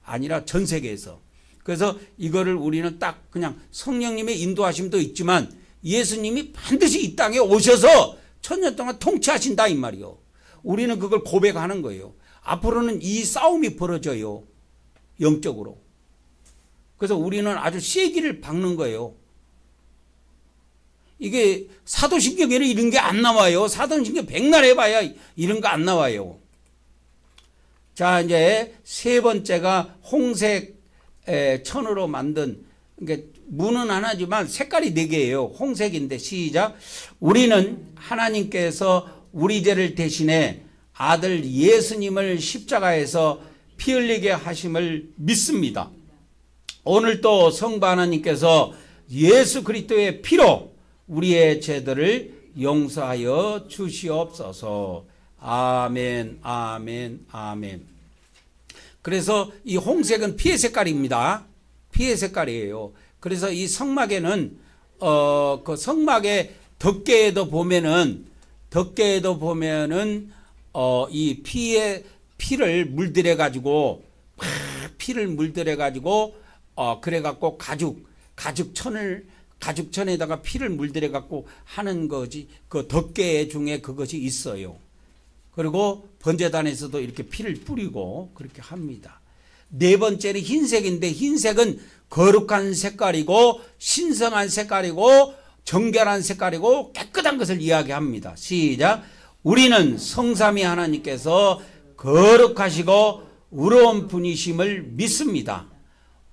아니라 전 세계에서. 그래서 이거를 우리는 딱 그냥 성령님의 인도하심도 있지만 예수님이 반드시 이 땅에 오셔서 1000년 동안 통치하신다 이 말이요. 우리는 그걸 고백하는 거예요. 앞으로는 이 싸움이 벌어져요. 영적으로. 그래서 우리는 아주 쐐기를 박는 거예요. 이게 사도신경에는 이런 게 안 나와요. 사도신경 백날 해봐야 이런 거 안 나와요. 자, 이제 세 번째가 홍색 천으로 만든, 그러니까 문은 하나지만 색깔이 4개예요. 홍색인데 시작. 우리는 하나님께서 우리 죄를 대신해 아들 예수님을 십자가에서 피 흘리게 하심을 믿습니다. 오늘도 성부 하나님께서 예수 그리스도의 피로 우리의 죄들을 용서하여 주시옵소서. 아멘, 아멘, 아멘. 그래서 이 홍색은 피의 색깔입니다. 피의 색깔이에요. 그래서 이 성막에는 그 성막의 덮개에도 보면은 이 피를 물들여 가지고 그래갖고 가죽천에다가 피를 물들여 갖고 하는 거지. 그 덮개 중에 그것이 있어요. 그리고 번제단에서도 이렇게 피를 뿌리고 그렇게 합니다. 네 번째는 흰색인데 흰색은 거룩한 색깔이고 신성한 색깔이고 정결한 색깔이고 깨끗한 것을 이야기합니다. 시작. 우리는 성삼위 하나님께서 거룩하시고 의로운 분이심을 믿습니다.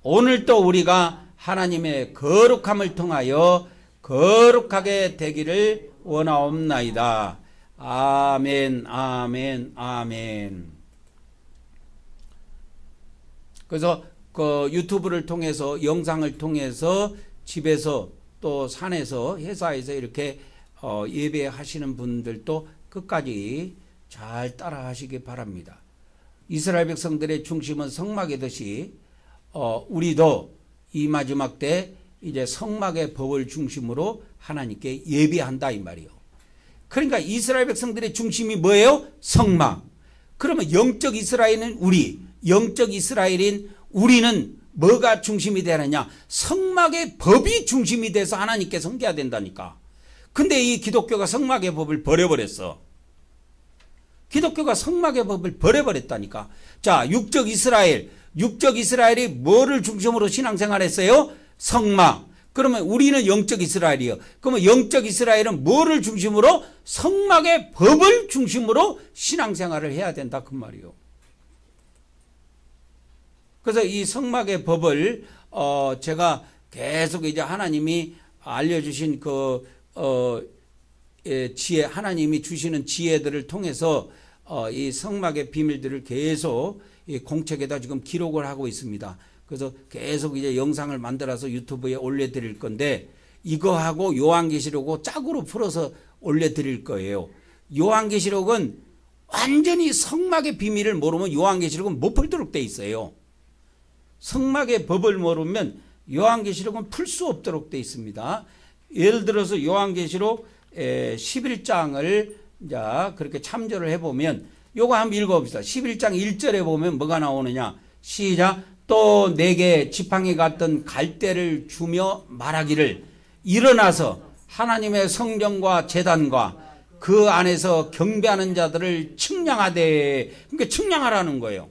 오늘도 우리가 하나님의 거룩함을 통하여 거룩하게 되기를 원하옵나이다. 아멘, 아멘, 아멘. 그래서 그 유튜브를 통해서, 영상을 통해서 집에서 또 산에서, 회사에서 이렇게 예배하시는 분들도 끝까지 잘 따라 하시기 바랍니다. 이스라엘 백성들의 중심은 성막이듯이 우리도 이 마지막 때 이제 성막의 법을 중심으로 하나님께 예배한다 이 말이요. 그러니까 이스라엘 백성들의 중심이 뭐예요? 성막. 그러면 영적 이스라엘은 영적 이스라엘인 우리는 뭐가 중심이 되느냐? 성막의 법이 중심이 돼서 하나님께 섬겨야 된다니까. 근데 이 기독교가 성막의 법을 버려버렸어. 기독교가 성막의 법을 버려버렸다니까. 자, 육적 이스라엘이 뭐를 중심으로 신앙생활했어요? 성막. 그러면 우리는 영적 이스라엘이요. 그러면 영적 이스라엘은 뭐를 중심으로? 성막의 법을 중심으로 신앙생활을 해야 된다 그 말이요. 그래서 이 성막의 법을 제가 계속 이제 하나님이 알려주신 지혜, 하나님이 주시는 지혜들을 통해서 이 성막의 비밀들을 계속 이 공책에다 지금 기록을 하고 있습니다. 그래서 계속 이제 영상을 만들어서 유튜브에 올려드릴 건데, 이거하고 요한계시록하고 짝으로 풀어서 올려드릴 거예요. 요한계시록은 완전히 성막의 비밀을 모르면 요한계시록은 못 풀도록 돼 있어요. 성막의 법을 모르면 요한계시록은 풀 수 없도록 돼 있습니다. 예를 들어서 요한계시록 11장을 자 그렇게 참조를 해보면 요거 한번 읽어봅시다. 11장 1절에 보면 뭐가 나오느냐. 시작. 또 내게 지팡이 같던 갈대를 주며 말하기를 일어나서 하나님의 성전과 제단과 그 안에서 경배하는 자들을 측량하되, 그러니까 측량하라는 거예요.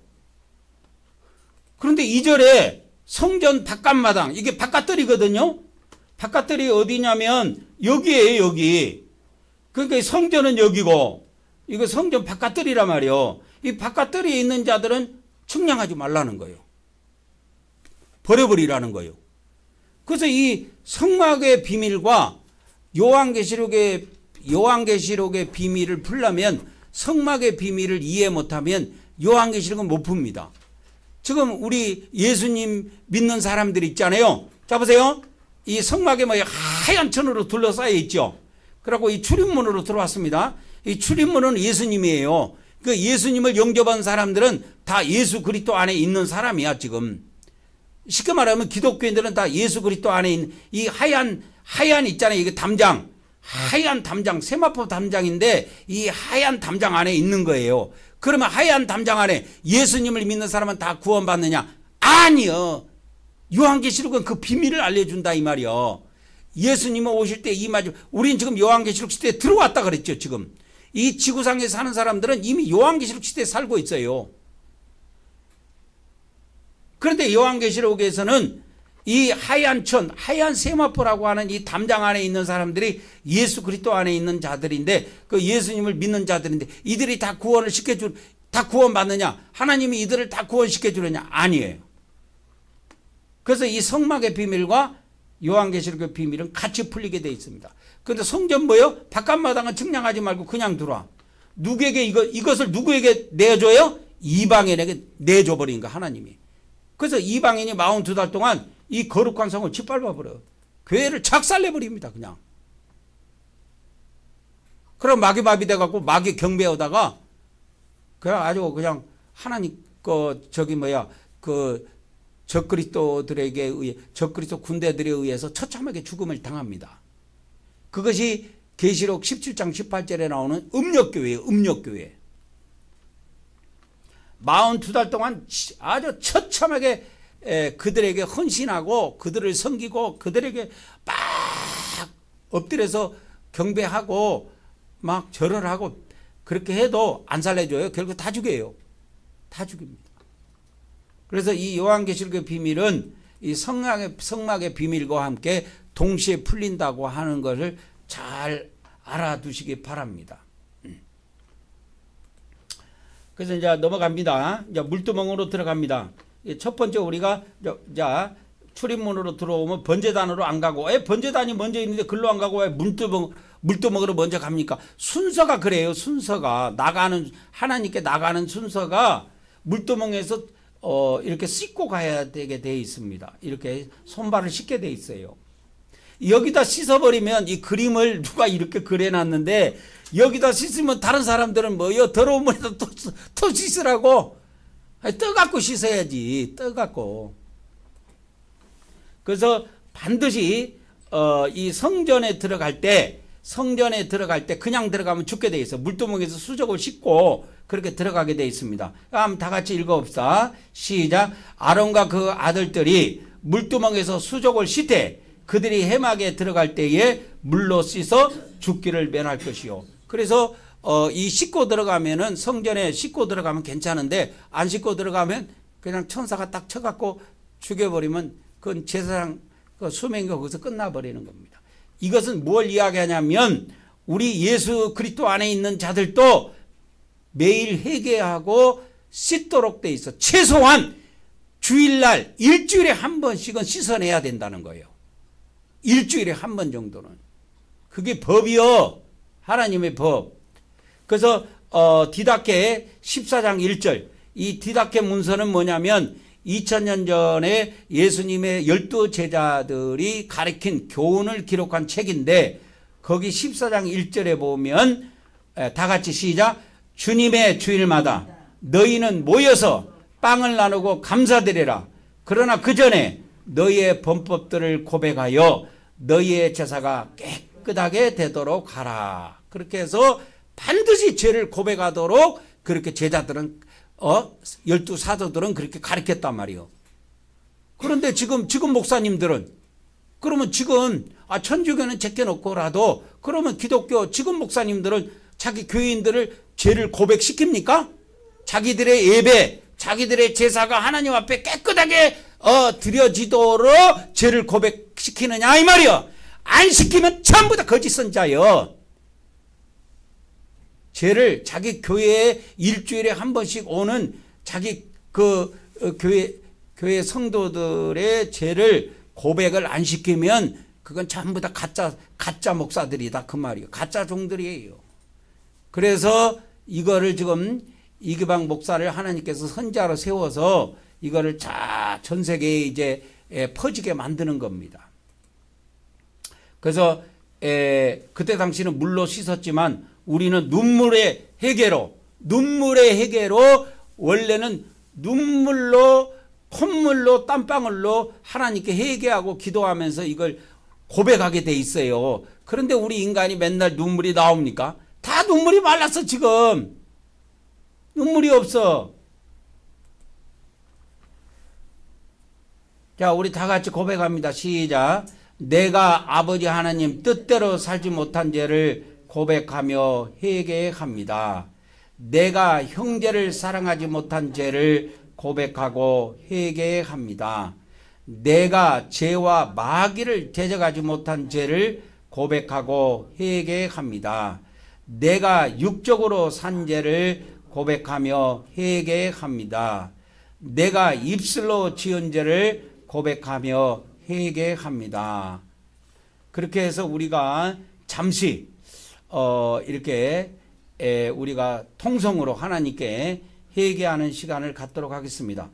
그런데 2절에 성전 바깥마당, 이게 바깥들이거든요. 바깥들이 어디냐면 여기에요, 여기. 그러니까 성전은 여기고 이거 성전 바깥들이란 말이에요. 이 바깥들이 있는 자들은 측량하지 말라는 거예요. 버려버리라는 거예요. 그래서 이 성막의 비밀과 요한계시록의 비밀을 풀려면, 성막의 비밀을 이해 못하면 요한계시록은 못 풉니다. 지금 우리 예수님 믿는 사람들 있잖아요. 자 보세요. 이 성막에 뭐 하얀 천으로 둘러싸여 있죠. 그리고 이 출입문으로 들어왔습니다. 이 출입문은 예수님이에요. 그 예수님을 영접한 사람들은 다 예수 그리스도 안에 있는 사람이야 지금. 쉽게 말하면 기독교인들은 다 예수 그리스도 안에 있는 이 하얀 있잖아요. 이게 담장, 하얀 담장, 세마포 담장인데 이 하얀 담장 안에 있는 거예요. 그러면 하얀 담장 안에 예수님을 믿는 사람은 다 구원받느냐? 아니요. 요한계시록은 그 비밀을 알려준다 이 말이요. 예수님은 오실 때 임하죠. 우린 지금 요한계시록 시대에 들어왔다 그랬죠. 지금 이 지구상에 사는 사람들은 이미 요한계시록 시대에 살고 있어요. 그런데 요한계시록에서는 이 하얀 천, 하얀 세마포라고 하는 이 담장 안에 있는 사람들이 예수 그리스도 안에 있는 자들인데, 그 예수님을 믿는 자들인데, 이들이 다 구원을 시켜줄, 다 구원받느냐? 하나님이 이들을 다 구원시켜주느냐? 아니에요. 그래서 이 성막의 비밀과 요한계시록의 비밀은 같이 풀리게 돼 있습니다. 그런데 성전 뭐요? 바깥마당은 측량하지 말고 그냥 들어와. 누구에게 이것을 누구에게 내줘요? 이방인에게 내줘버린 거 하나님이. 그래서 이방인이 42달 동안 이 거룩한 성을 짓밟아버려요. 교회를 착살내버립니다. 그냥. 그럼 마귀마비 돼갖고 마귀 경배하다가 그냥 아주 그냥 하나님 적그리스도들에게 의해, 적그리스도 군대들에 의해서 처참하게 죽음을 당합니다. 그것이 계시록 17장 18절에 나오는 음력교회예요. 음력교회. 42달 동안 아주 처참하게 그들에게 헌신하고 그들을 섬기고 그들에게 막 엎드려서 경배하고 막 절을 하고 그렇게 해도 안 살려줘요. 결국 다 죽여요. 다 죽입니다. 그래서 이 요한계시록의 비밀은 이 성막의 비밀과 함께 동시에 풀린다고 하는 것을 잘 알아두시기 바랍니다. 그래서 이제 넘어갑니다. 이제 물두멍으로 들어갑니다. 첫 번째 우리가 출입문으로 들어오면 번제단으로 안 가고, 왜 번제단이 먼저 있는데 글로 안 가고 왜 물두멍으로 먼저 갑니까? 순서가 그래요. 순서가 하나님께 나가는 순서가 물두멍에서 이렇게 씻고 가야 되게 돼 있습니다. 이렇게 손발을 씻게 돼 있어요. 여기다 씻어버리면 이 그림을 누가 이렇게 그려놨는데, 여기다 씻으면 다른 사람들은 뭐요? 더러운 물에다 또 씻으라고. 떠갖고 씻어야지. 떠갖고. 그래서 반드시 이 성전에 들어갈 때 그냥 들어가면 죽게 돼 있어. 물두멍에서 수족을 씻고 그렇게 들어가게 돼 있습니다. 한번 다 같이 읽어봅시다. 시작. 아론과 그 아들들이 물두멍에서 수족을 씻되 그들이 해막에 들어갈 때에 물로 씻어 죽기를 면할 것이요. 그래서 이 씻고 들어가면은, 성전에 씻고 들어가면 괜찮은데 안 씻고 들어가면 그냥 천사가 딱 쳐갖고 죽여버리면 그건 제사장 수명이 거기서 끝나버리는 겁니다. 이것은 뭘 이야기하냐면 우리 예수 그리스도 안에 있는 자들도 매일 회개하고 씻도록 돼 있어. 최소한 주일날 일주일에 한 번씩은 씻어내야 된다는 거예요. 일주일에 한 번 정도는. 그게 법이요. 하나님의 법. 그래서 디다케 14장 1절, 이 디다케 문서는 뭐냐면 2000년 전에 예수님의 12 제자들이 가르친 교훈을 기록한 책인데, 거기 14장 1절에 보면 다 같이 시작. 주님의 주일마다 너희는 모여서 빵을 나누고 감사드리라. 그러나 그 전에 너희의 범법들을 고백하여 너희의 제사가 깨끗하게 되도록 하라. 그렇게 해서 반드시 죄를 고백하도록 그렇게 제자들은 12 사도들은 그렇게 가르쳤단 말이에요. 그런데 지금 목사님들은, 그러면 지금 천주교는 제껴놓고라도, 그러면 기독교 지금 목사님들은 자기 교인들을 죄를 고백시킵니까? 자기들의 예배, 자기들의 제사가 하나님 앞에 깨끗하게 드려지도록 죄를 고백시키느냐 이 말이요. 안 시키면 전부 다 거짓 선자요. 죄를 자기 교회에 일주일에 한 번씩 오는 자기 교회 성도들의 죄를 고백을 안 시키면 그건 전부 다 가짜 목사들이다 그 말이에요. 가짜 종들이에요. 그래서 이거를 지금 이기방 목사를 하나님께서 선자로 세워서 이거를 전 세계에 이제 퍼지게 만드는 겁니다. 그래서 그때 당시는 물로 씻었지만 우리는 눈물의 회개로 원래는 눈물로, 콧물로, 땀방울로 하나님께 회개하고 기도하면서 이걸 고백하게 돼 있어요. 그런데 우리 인간이 맨날 눈물이 나옵니까? 다 눈물이 말랐어 지금. 눈물이 없어. 자, 우리 다 같이 고백합니다. 시작. 내가 아버지 하나님 뜻대로 살지 못한 죄를 고백하며 회개합니다. 내가 형제를 사랑하지 못한 죄를 고백하고 회개합니다. 내가 죄와 마귀를 대적하지 못한 죄를 고백하고 회개합니다. 내가 육적으로 산 죄를 고백하며 회개합니다. 내가 입술로 지은 죄를 고백하며 회개합니다. 그렇게 해서 우리가 잠시 이렇게 우리가 통성으로 하나님께 회개하는 시간을 갖도록 하겠습니다.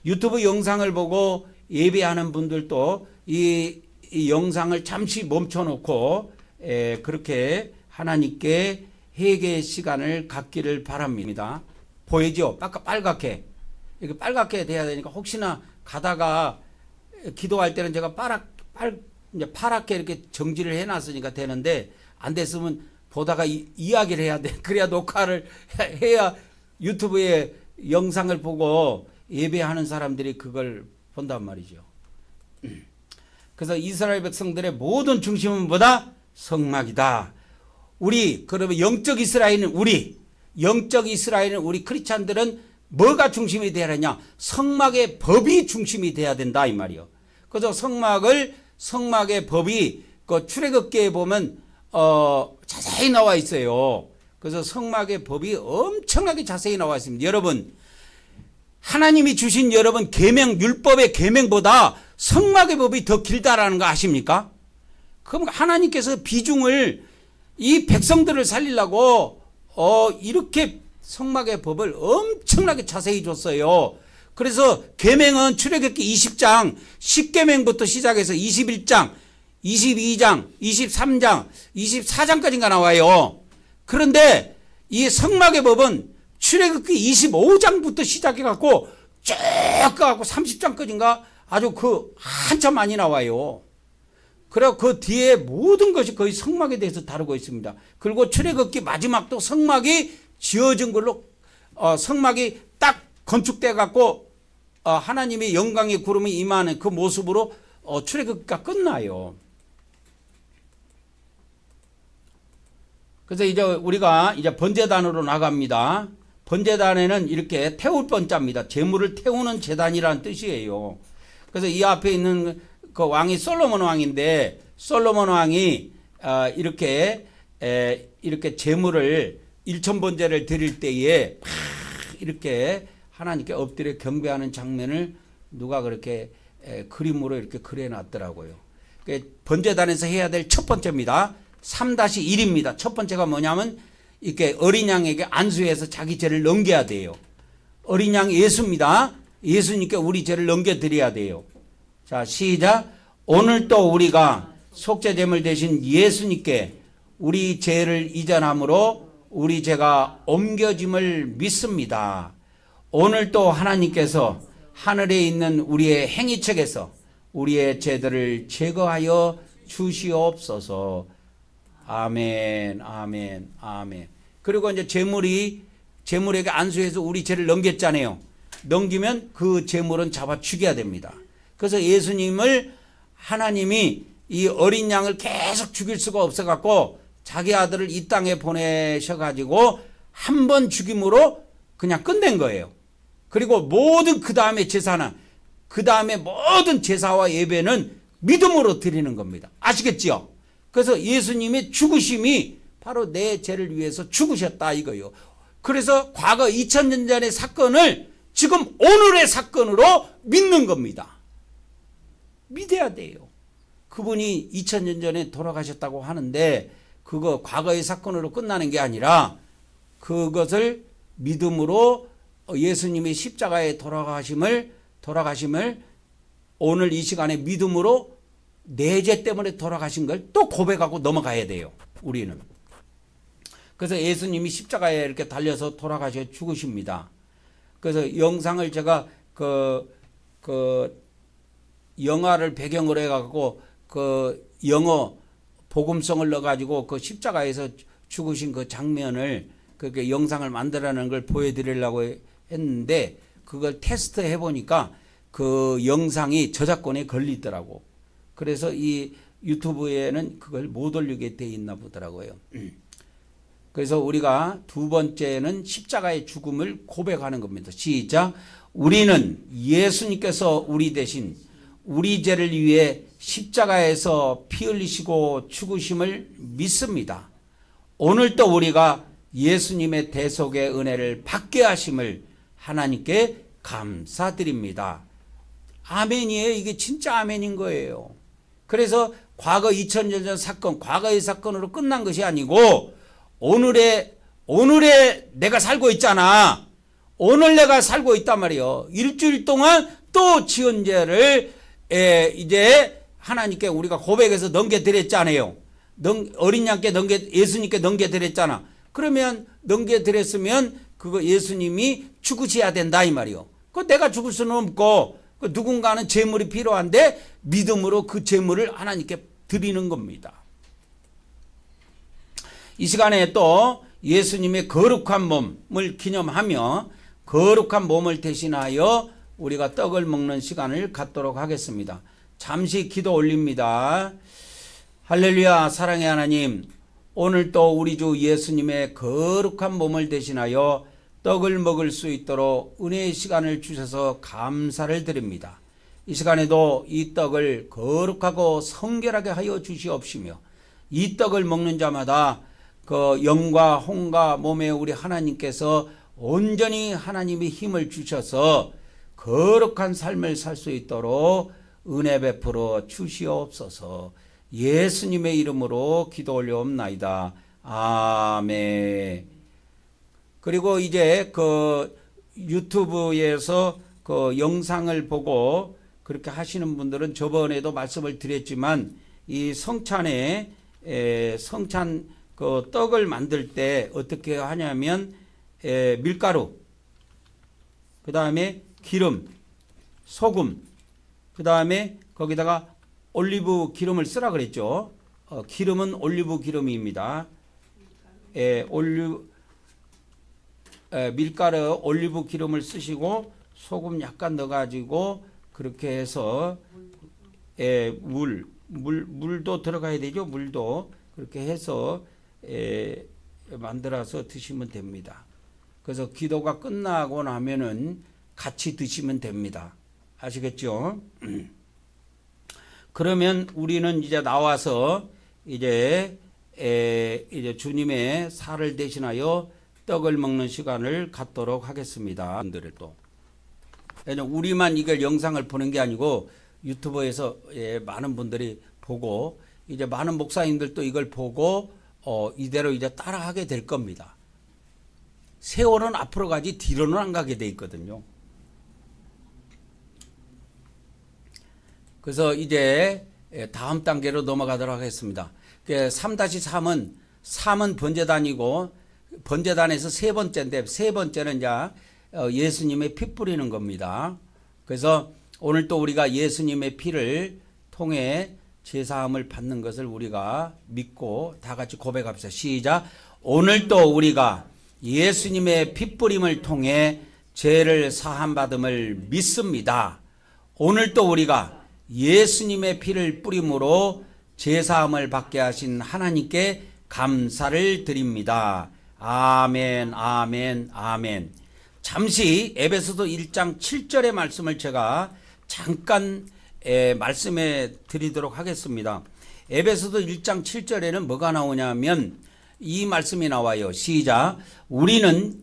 유튜브 영상을 보고 예배하는 분들도 이 영상을 잠시 멈춰놓고 그렇게 하나님께 회개의 시간을 갖기를 바랍니다. 보이죠? 빨갛게 이렇게 빨갛게 돼야 되니까 혹시나 가다가 기도할 때는 제가 이제 파랗게 이렇게 정지를 해놨으니까 되는데 안 됐으면 보다가 이야기를 해야 돼. 그래야 녹화를 해야 유튜브에 영상을 보고 예배하는 사람들이 그걸 본단 말이죠. 그래서 이스라엘 백성들의 모든 중심은 뭐다? 성막이다. 그러면 영적 이스라엘은 우리 크리스찬들은 뭐가 중심이 돼야 하냐? 성막의 법이 중심이 돼야 된다 이 말이요. 그래서 성막의 법이 그 출애굽기에 보면 자세히 나와 있어요. 그래서 성막의 법이 엄청나게 자세히 나와 있습니다. 여러분, 하나님이 주신 여러분 율법의 계명보다 성막의 법이 더 길다라는 거 아십니까? 그럼 하나님께서 비중을 이 백성들을 살리려고 이렇게 성막의 법을 엄청나게 자세히 줬어요. 그래서 계명은 출애굽기 20장 10계명부터 시작해서 21장, 22장, 23장, 24장까지가 나와요. 그런데 이 성막의 법은 출애굽기 25장부터 시작해 갖고 쭉 가고 30장까지인가 아주 한참 많이 나와요. 그리고 그 뒤에 모든 것이 거의 성막에 대해서 다루고 있습니다. 그리고 출애굽기 마지막도 성막이 지어진 걸로 성막이 딱 건축돼 갖고 하나님의 영광의 구름이 임하는 그 모습으로 출애굽기가 끝나요. 그래서 이제 우리가 번제단으로 나갑니다. 번제단에는 이렇게 태울 번자입니다. 제물을 태우는 제단이라는 뜻이에요. 그래서 이 앞에 있는 그 왕이 솔로몬 왕인데 솔로몬 왕이 이렇게 제물을 일천번제를 드릴 때에 이렇게 하나님께 엎드려 경배하는 장면을 누가 그렇게 그림으로 이렇게 그려놨더라고요. 번제단에서 해야 될 첫 번째입니다. 3-1입니다. 첫 번째가 뭐냐면 이렇게 어린 양에게 안수해서 자기 죄를 넘겨야 돼요. 어린 양 예수입니다. 예수님께 우리 죄를 넘겨드려야 돼요. 자, 시작. 오늘도 우리가 속죄제물 대신 예수님께 우리 죄를 이전함으로 우리 죄가 옮겨짐을 믿습니다. 오늘도 하나님께서 하늘에 있는 우리의 행위책에서 우리의 죄들을 제거하여 주시옵소서. 아멘, 아멘, 아멘. 그리고 이제 제물에게 안수해서 우리 죄를 넘겼잖아요. 넘기면 그 제물은 잡아 죽여야 됩니다. 그래서 예수님을 하나님이 이 어린 양을 계속 죽일 수가 없어갖고 자기 아들을 이 땅에 보내셔가지고 한 번 죽임으로 그냥 끝낸 거예요. 그리고 모든 그 다음에 제사는 그 다음에 모든 제사와 예배는 믿음으로 드리는 겁니다. 아시겠지요? 그래서 예수님의 죽으심이 바로 내 죄를 위해서 죽으셨다 이거요. 그래서 과거 2000년 전의 사건을 지금 오늘의 사건으로 믿는 겁니다. 믿어야 돼요. 그분이 2000년 전에 돌아가셨다고 하는데 그거 과거의 사건으로 끝나는 게 아니라 그것을 믿음으로 예수님이 십자가에 돌아가심을 오늘 이 시간에 믿음으로 내 죄 때문에 돌아가신 걸 또 고백하고 넘어가야 돼요. 우리는. 그래서 예수님이 십자가에 이렇게 달려서 돌아가셔 죽으십니다. 그래서 영상을 제가 영화를 배경으로 해갖고 영어 복음성을 넣어가지고 그 십자가에서 죽으신 그 장면을 그렇게 영상을 만들어내는 걸 보여드리려고 했는데 그걸 테스트 해보니까 그 영상이 저작권에 걸리더라고. 그래서 이 유튜브에는 그걸 못 올리게 돼 있나 보더라고요. 그래서 우리가 두 번째는 십자가의 죽음을 고백하는 겁니다. 시작. 우리는 예수님께서 우리 대신 우리 죄를 위해 십자가에서 피 흘리시고 죽으심을 믿습니다. 오늘도 우리가 예수님의 대속의 은혜를 받게 하심을 하나님께 감사드립니다. 아멘이에요. 이게 진짜 아멘인 거예요. 그래서 과거 2000년 전 사건, 과거의 사건으로 끝난 것이 아니고 오늘에 내가 살고 있잖아. 오늘 내가 살고 있단 말이에요. 일주일 동안 또 지은 죄를 이제 하나님께 우리가 고백해서 넘겨드렸잖아요. 어린 양께 예수님께 넘겨드렸잖아. 그러면 넘겨드렸으면 그거 예수님이 죽으셔야 된다 이 말이요. 그 내가 죽을 수는 없고 그 누군가는 제물이 필요한데 믿음으로 그 제물을 하나님께 드리는 겁니다. 이 시간에 또 예수님의 거룩한 몸을 기념하며 거룩한 몸을 대신하여 우리가 떡을 먹는 시간을 갖도록 하겠습니다. 잠시 기도 올립니다. 할렐루야. 사랑의 하나님, 오늘 또 우리 주 예수님의 거룩한 몸을 대신하여 떡을 먹을 수 있도록 은혜의 시간을 주셔서 감사를 드립니다. 이 시간에도 이 떡을 거룩하고 성결하게 하여 주시옵시며 이 떡을 먹는 자마다 그 영과 혼과 몸에 우리 하나님께서 온전히 하나님의 힘을 주셔서 거룩한 삶을 살 수 있도록 은혜 베풀어 주시옵소서. 예수님의 이름으로 기도 올려옵나이다. 아멘. 그리고 이제 그 유튜브에서 그 영상을 보고 그렇게 하시는 분들은 저번에도 말씀을 드렸지만 이 성찬 그 떡을 만들 때 어떻게 하냐면 밀가루, 그 다음에 기름, 소금, 그 다음에 거기다가 올리브 기름을 쓰라 그랬죠. 기름은 올리브 기름입니다. 밀가루 올리브 기름을 쓰시고 소금 약간 넣어가지고 그렇게 해서 물도 들어가야 되죠. 물도 그렇게 해서 만들어서 드시면 됩니다. 그래서 기도가 끝나고 나면은 같이 드시면 됩니다. 아시겠죠? 그러면 우리는 이제 나와서 이제 주님의 살을 대신하여 떡을 먹는 시간을 갖도록 하겠습니다. 또 우리만 이걸 영상을 보는 게 아니고 유튜브에서 많은 분들이 보고 이제 많은 목사님들도 이걸 보고 이대로 이제 따라하게 될 겁니다. 세월은 앞으로 가지 뒤로는 안 가게 돼 있거든요. 그래서 이제 다음 단계로 넘어가도록 하겠습니다. 3-3은 번제단이고 번제단에서 세 번째인데 세 번째는 이제 예수님의 피 뿌리는 겁니다. 그래서 오늘 또 우리가 예수님의 피를 통해 제사함을 받는 것을 우리가 믿고 다 같이 고백합시다. 시작. 오늘 또 우리가 예수님의 피 뿌림을 통해 죄를 사함 받음을 믿습니다. 오늘 또 우리가 예수님의 피를 뿌림으로 제사함을 받게 하신 하나님께 감사를 드립니다. 아멘, 아멘, 아멘. 잠시 에베소서 1장 7절의 말씀을 제가 잠깐 말씀해 드리도록 하겠습니다. 에베소서 1장 7절에는 뭐가 나오냐면 이 말씀이 나와요. 시작. 우리는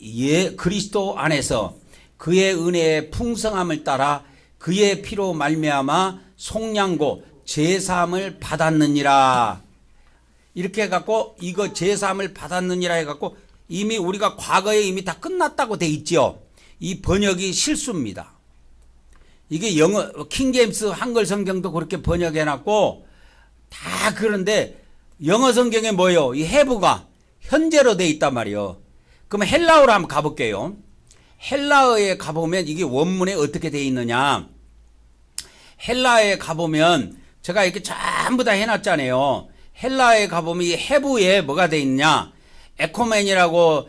그리스도 안에서 그의 은혜의 풍성함을 따라 그의 피로 말미암아 속량고 제사함을 받았느니라. 이렇게 해갖고 이거 제사함을 받았느니라 해갖고 이미 우리가 과거에 이미 다 끝났다고 돼 있죠. 이 번역이 실수입니다. 이게 영어 킹제임스 한글 성경도 그렇게 번역해놨고 다 그런데 영어 성경에 뭐예요? 이 have가 현재로 돼 있단 말이에요. 그럼 헬라어로 한번 가볼게요. 헬라어에 가보면 이게 원문에 어떻게 돼 있느냐. 헬라어에 가보면 제가 이렇게 전부 다 해놨잖아요. 헬라어에 가보면 이 have에 뭐가 돼 있냐. 에코멘이라고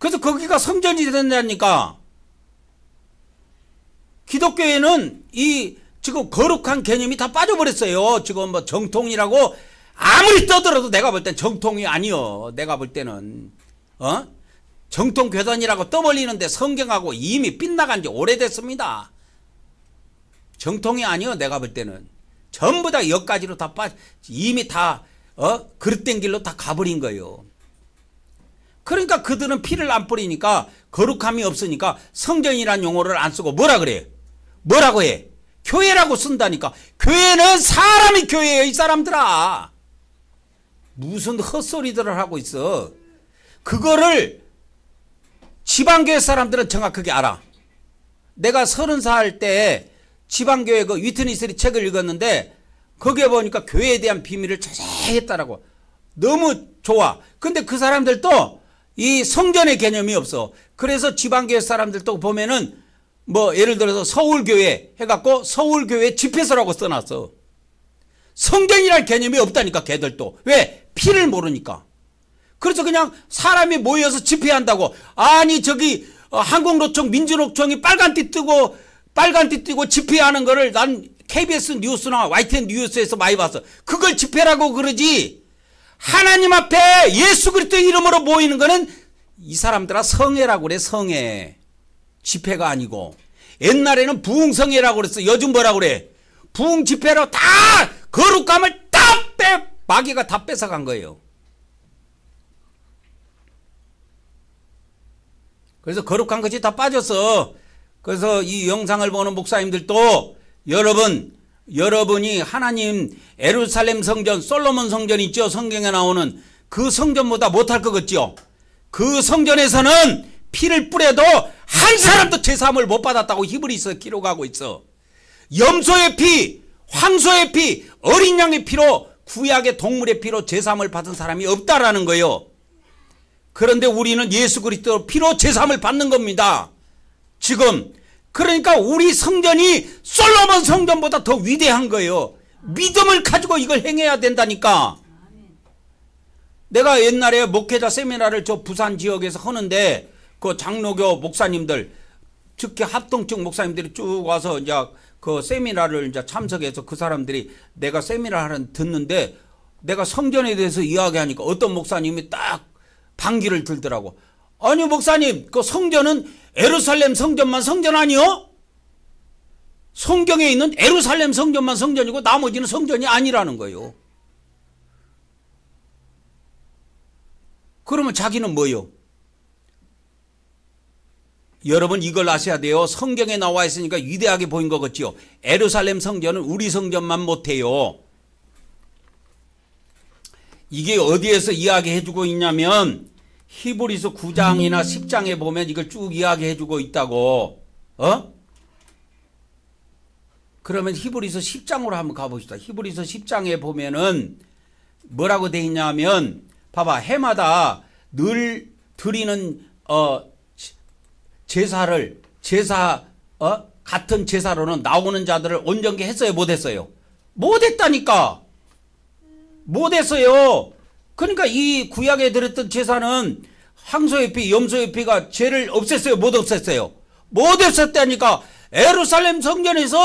그래서 거기가 성전이 된다니까. 기독교에는 이 지금 거룩한 개념이 다 빠져버렸어요. 지금 뭐 정통이라고 아무리 떠들어도 내가 볼 땐 정통이 아니요. 내가 볼 때는 정통 교단이라고 떠벌리는데 성경하고 이미 빗나간 지 오래됐습니다. 정통이 아니요. 내가 볼 때는 전부 다 여기까지로 다 이미 다 그릇된 길로 다 가버린 거예요. 그러니까 그들은 피를 안 뿌리니까 거룩함이 없으니까 성전이라는 용어를 안 쓰고 뭐라 그래? 뭐라고 해? 교회라고 쓴다니까. 교회는 사람이 교회예요. 이 사람들아. 무슨 헛소리들을 하고 있어. 그거를 지방교회 사람들은 정확하게 알아. 내가 30살 때 지방교회 그 위트니스리 책을 읽었는데 거기에 보니까 교회에 대한 비밀을 자세히 했다라고. 너무 좋아. 근데 그 사람들도 이 성전의 개념이 없어. 그래서 지방교회 사람들도 보면은 뭐 예를 들어서 서울교회 해갖고 서울교회 집회소라고 써놨어. 성전이랄 개념이 없다니까 걔들도. 왜? 피를 모르니까. 그래서 그냥 사람이 모여서 집회한다고. 아니 저기 한국노총 민주노총이 빨간띠 뜨고 집회하는 거를 난 KBS 뉴스나 YTN 뉴스에서 많이 봤어. 그걸 집회라고 그러지. 하나님 앞에 예수 그리스도의 이름으로 모이는 거는 이 사람들아 성회라고 그래. 성회. 집회가 아니고. 옛날에는 부흥성회라고 그랬어. 요즘 뭐라고 그래? 부흥 집회로 다 거룩감을 다 마귀가 다 뺏어간 거예요. 그래서 거룩한 것이 다 빠졌어. 그래서 이 영상을 보는 목사님들도 여러분이 하나님 예루살렘 성전, 솔로몬 성전 있죠? 성경에 나오는 그 성전보다 못할 것 같죠? 그 성전에서는 피를 뿌려도 한 사람도 제사함을 못 받았다고 히브리서 기록하고 있어. 염소의 피, 황소의 피, 어린 양의 피로 구약의 동물의 피로 제사함을 받은 사람이 없다라는 거예요. 그런데 우리는 예수 그리스도 피로 제사함을 받는 겁니다. 지금 그러니까 우리 성전이 솔로몬 성전보다 더 위대한 거예요. 믿음을 가지고 이걸 행해야 된다니까. 내가 옛날에 목회자 세미나를 저 부산 지역에서 하는데 그 장로교 목사님들 특히 합동측 목사님들이 쭉 와서 이제 그 세미나를 이제 참석해서 그 사람들이 내가 세미나를 듣는데 내가 성전에 대해서 이야기하니까 어떤 목사님이 딱 반기를 들더라고. 아니 목사님 그 성전은 예루살렘 성전만 성전 아니요? 성경에 있는 예루살렘 성전만 성전이고 나머지는 성전이 아니라는 거예요. 그러면 자기는 뭐요? 여러분 이걸 아셔야 돼요. 성경에 나와 있으니까 위대하게 보인 것 같지요. 예루살렘 성전은 우리 성전만 못해요. 이게 어디에서 이야기해주고 있냐면 히브리서 9장이나 10장에 보면 이걸 쭉 이야기해주고 있다고. 그러면 히브리서 10장으로 한번 가봅시다. 히브리서 10장에 보면은 뭐라고 돼 있냐면 봐봐. 해마다 늘 드리는 같은 제사로는 나오는 자들을 온전케 했어요? 못했어요? 못했다니까. 못했어요. 그러니까 이 구약에 들었던 제사는 황소의 피, 염소의 피가 죄를 없앴어요? 못 없앴어요? 못 없앴다니까. 예루살렘 성전에서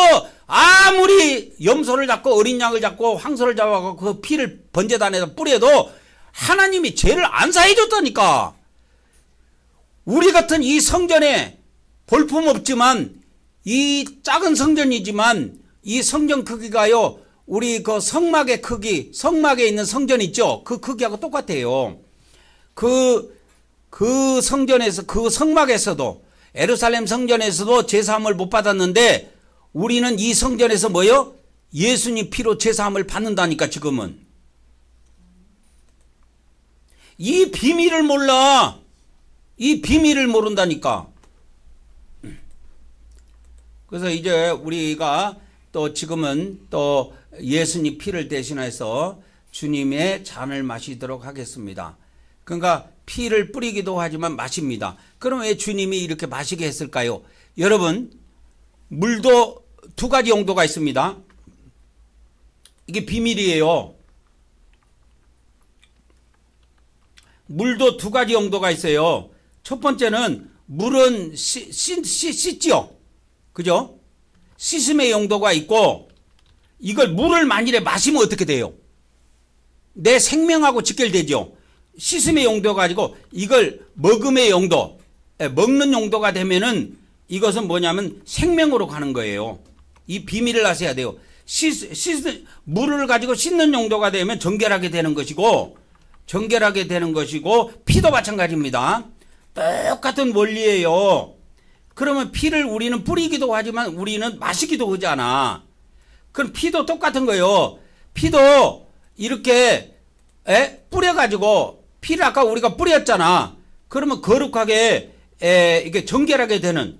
아무리 염소를 잡고 어린 양을 잡고 황소를 잡아서 그 피를 번제단에다 뿌려도 하나님이 죄를 안 사해줬다니까. 우리 같은 이 성전에 볼품없지만 이 작은 성전이지만 이 성전 크기가요 우리 그 성막의 크기, 성막에 있는 성전 있죠? 그 크기하고 똑같아요. 그 성전에서, 그 성막에서도, 예루살렘 성전에서도 제사함을 못 받았는데 우리는 이 성전에서 뭐요? 예수님 피로 제사함을 받는다니까 지금은. 이 비밀을 몰라. 이 비밀을 모른다니까. 그래서 이제 우리가 또 지금은 또 예수님 피를 대신해서 주님의 잔을 마시도록 하겠습니다. 그러니까 피를 뿌리기도 하지만 마십니다. 그럼 왜 주님이 이렇게 마시게 했을까요? 여러분 물도 두 가지 용도가 있습니다. 이게 비밀이에요. 물도 두 가지 용도가 있어요. 첫 번째는 물은 씻지요. 그죠? 씻음의 용도가 있고 이걸 물을 만일에 마시면 어떻게 돼요? 내 생명하고 직결되죠. 씻음의 용도가 가지고 이걸 먹음의 용도, 먹는 용도가 되면은 이것은 뭐냐면 생명으로 가는 거예요. 이 비밀을 아셔야 돼요. 물을 가지고 씻는 용도가 되면 정결하게 되는 것이고 피도 마찬가지입니다. 똑같은 원리예요. 그러면 피를 우리는 뿌리기도 하지만 우리는 마시기도 하잖아. 그럼 피도 똑같은 거예요. 피도 이렇게 뿌려가지고 피를 아까 우리가 뿌렸잖아. 그러면 거룩하게 이게 정결하게 되는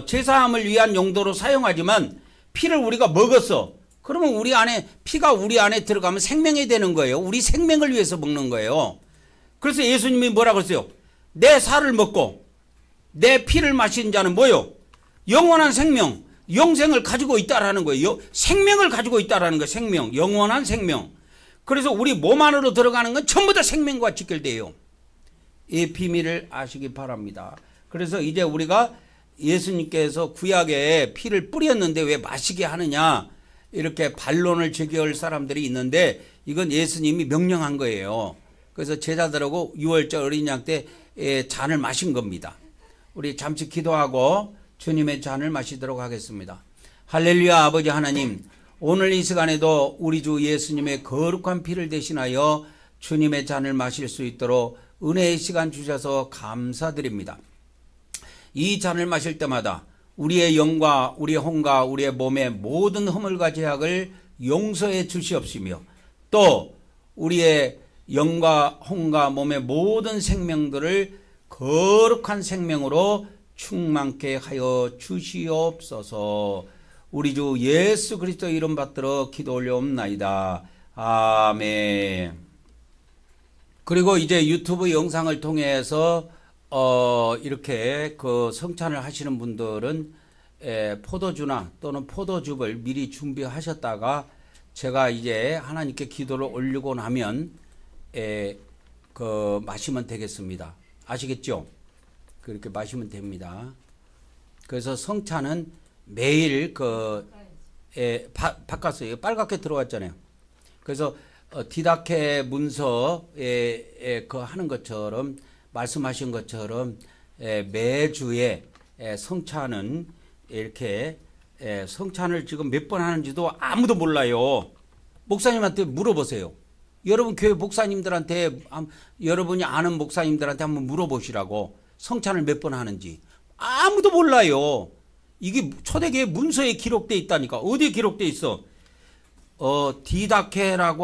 제사함을 위한 용도로 사용하지만 피를 우리가 먹었어. 그러면 피가 우리 안에 들어가면 생명이 되는 거예요. 우리 생명을 위해서 먹는 거예요. 그래서 예수님이 뭐라고 했어요? 내 살을 먹고 내 피를 마시는 자는 뭐요? 영원한 생명, 영생을 가지고 있다라는 거예요. 생명을 가지고 있다라는 거예요. 생명, 영원한 생명. 그래서 우리 몸 안으로 들어가는 건 전부 다 생명과 직결돼요. 이 비밀을 아시기 바랍니다. 그래서 이제 우리가 예수님께서 구약에 피를 뿌렸는데 왜 마시게 하느냐 이렇게 반론을 제기할 사람들이 있는데 이건 예수님이 명령한 거예요. 그래서 제자들하고 6월절 어린 양 때 잔을 마신 겁니다. 우리 잠시 기도하고 주님의 잔을 마시도록 하겠습니다. 할렐루야. 아버지 하나님, 오늘 이 시간에도 우리 주 예수님의 거룩한 피를 대신하여 주님의 잔을 마실 수 있도록 은혜의 시간 주셔서 감사드립니다. 이 잔을 마실 때마다 우리의 영과 우리의 혼과 우리의 몸의 모든 허물과 죄악을 용서해 주시옵시며 또 우리의 영과 혼과 몸의 모든 생명들을 거룩한 생명으로 충만케 하여 주시옵소서. 우리 주 예수 그리스도 이름 받들어 기도 올려옵나이다. 아멘. 그리고 이제 유튜브 영상을 통해서 이렇게 그 성찬을 하시는 분들은 포도주나 또는 포도즙을 미리 준비하셨다가 제가 이제 하나님께 기도를 올리고 나면 마시면 되겠습니다. 아시겠죠? 그렇게 마시면 됩니다. 그래서 성찬은 매일 바꿨어요. 빨갛게 들어왔잖아요. 그래서 디다케 문서에 하는 것처럼 말씀하신 것처럼 매주에 성찬은 이렇게 성찬을 지금 몇 번 하는지도 아무도 몰라요. 목사님한테 물어보세요. 여러분 교회 목사님들한테 여러분이 아는 목사님들한테 한번 물어보시라고 성찬을 몇 번 하는지 아무도 몰라요. 이게 초대교회 문서에 기록돼 있다니까. 어디에 기록돼 있어? 디다케라는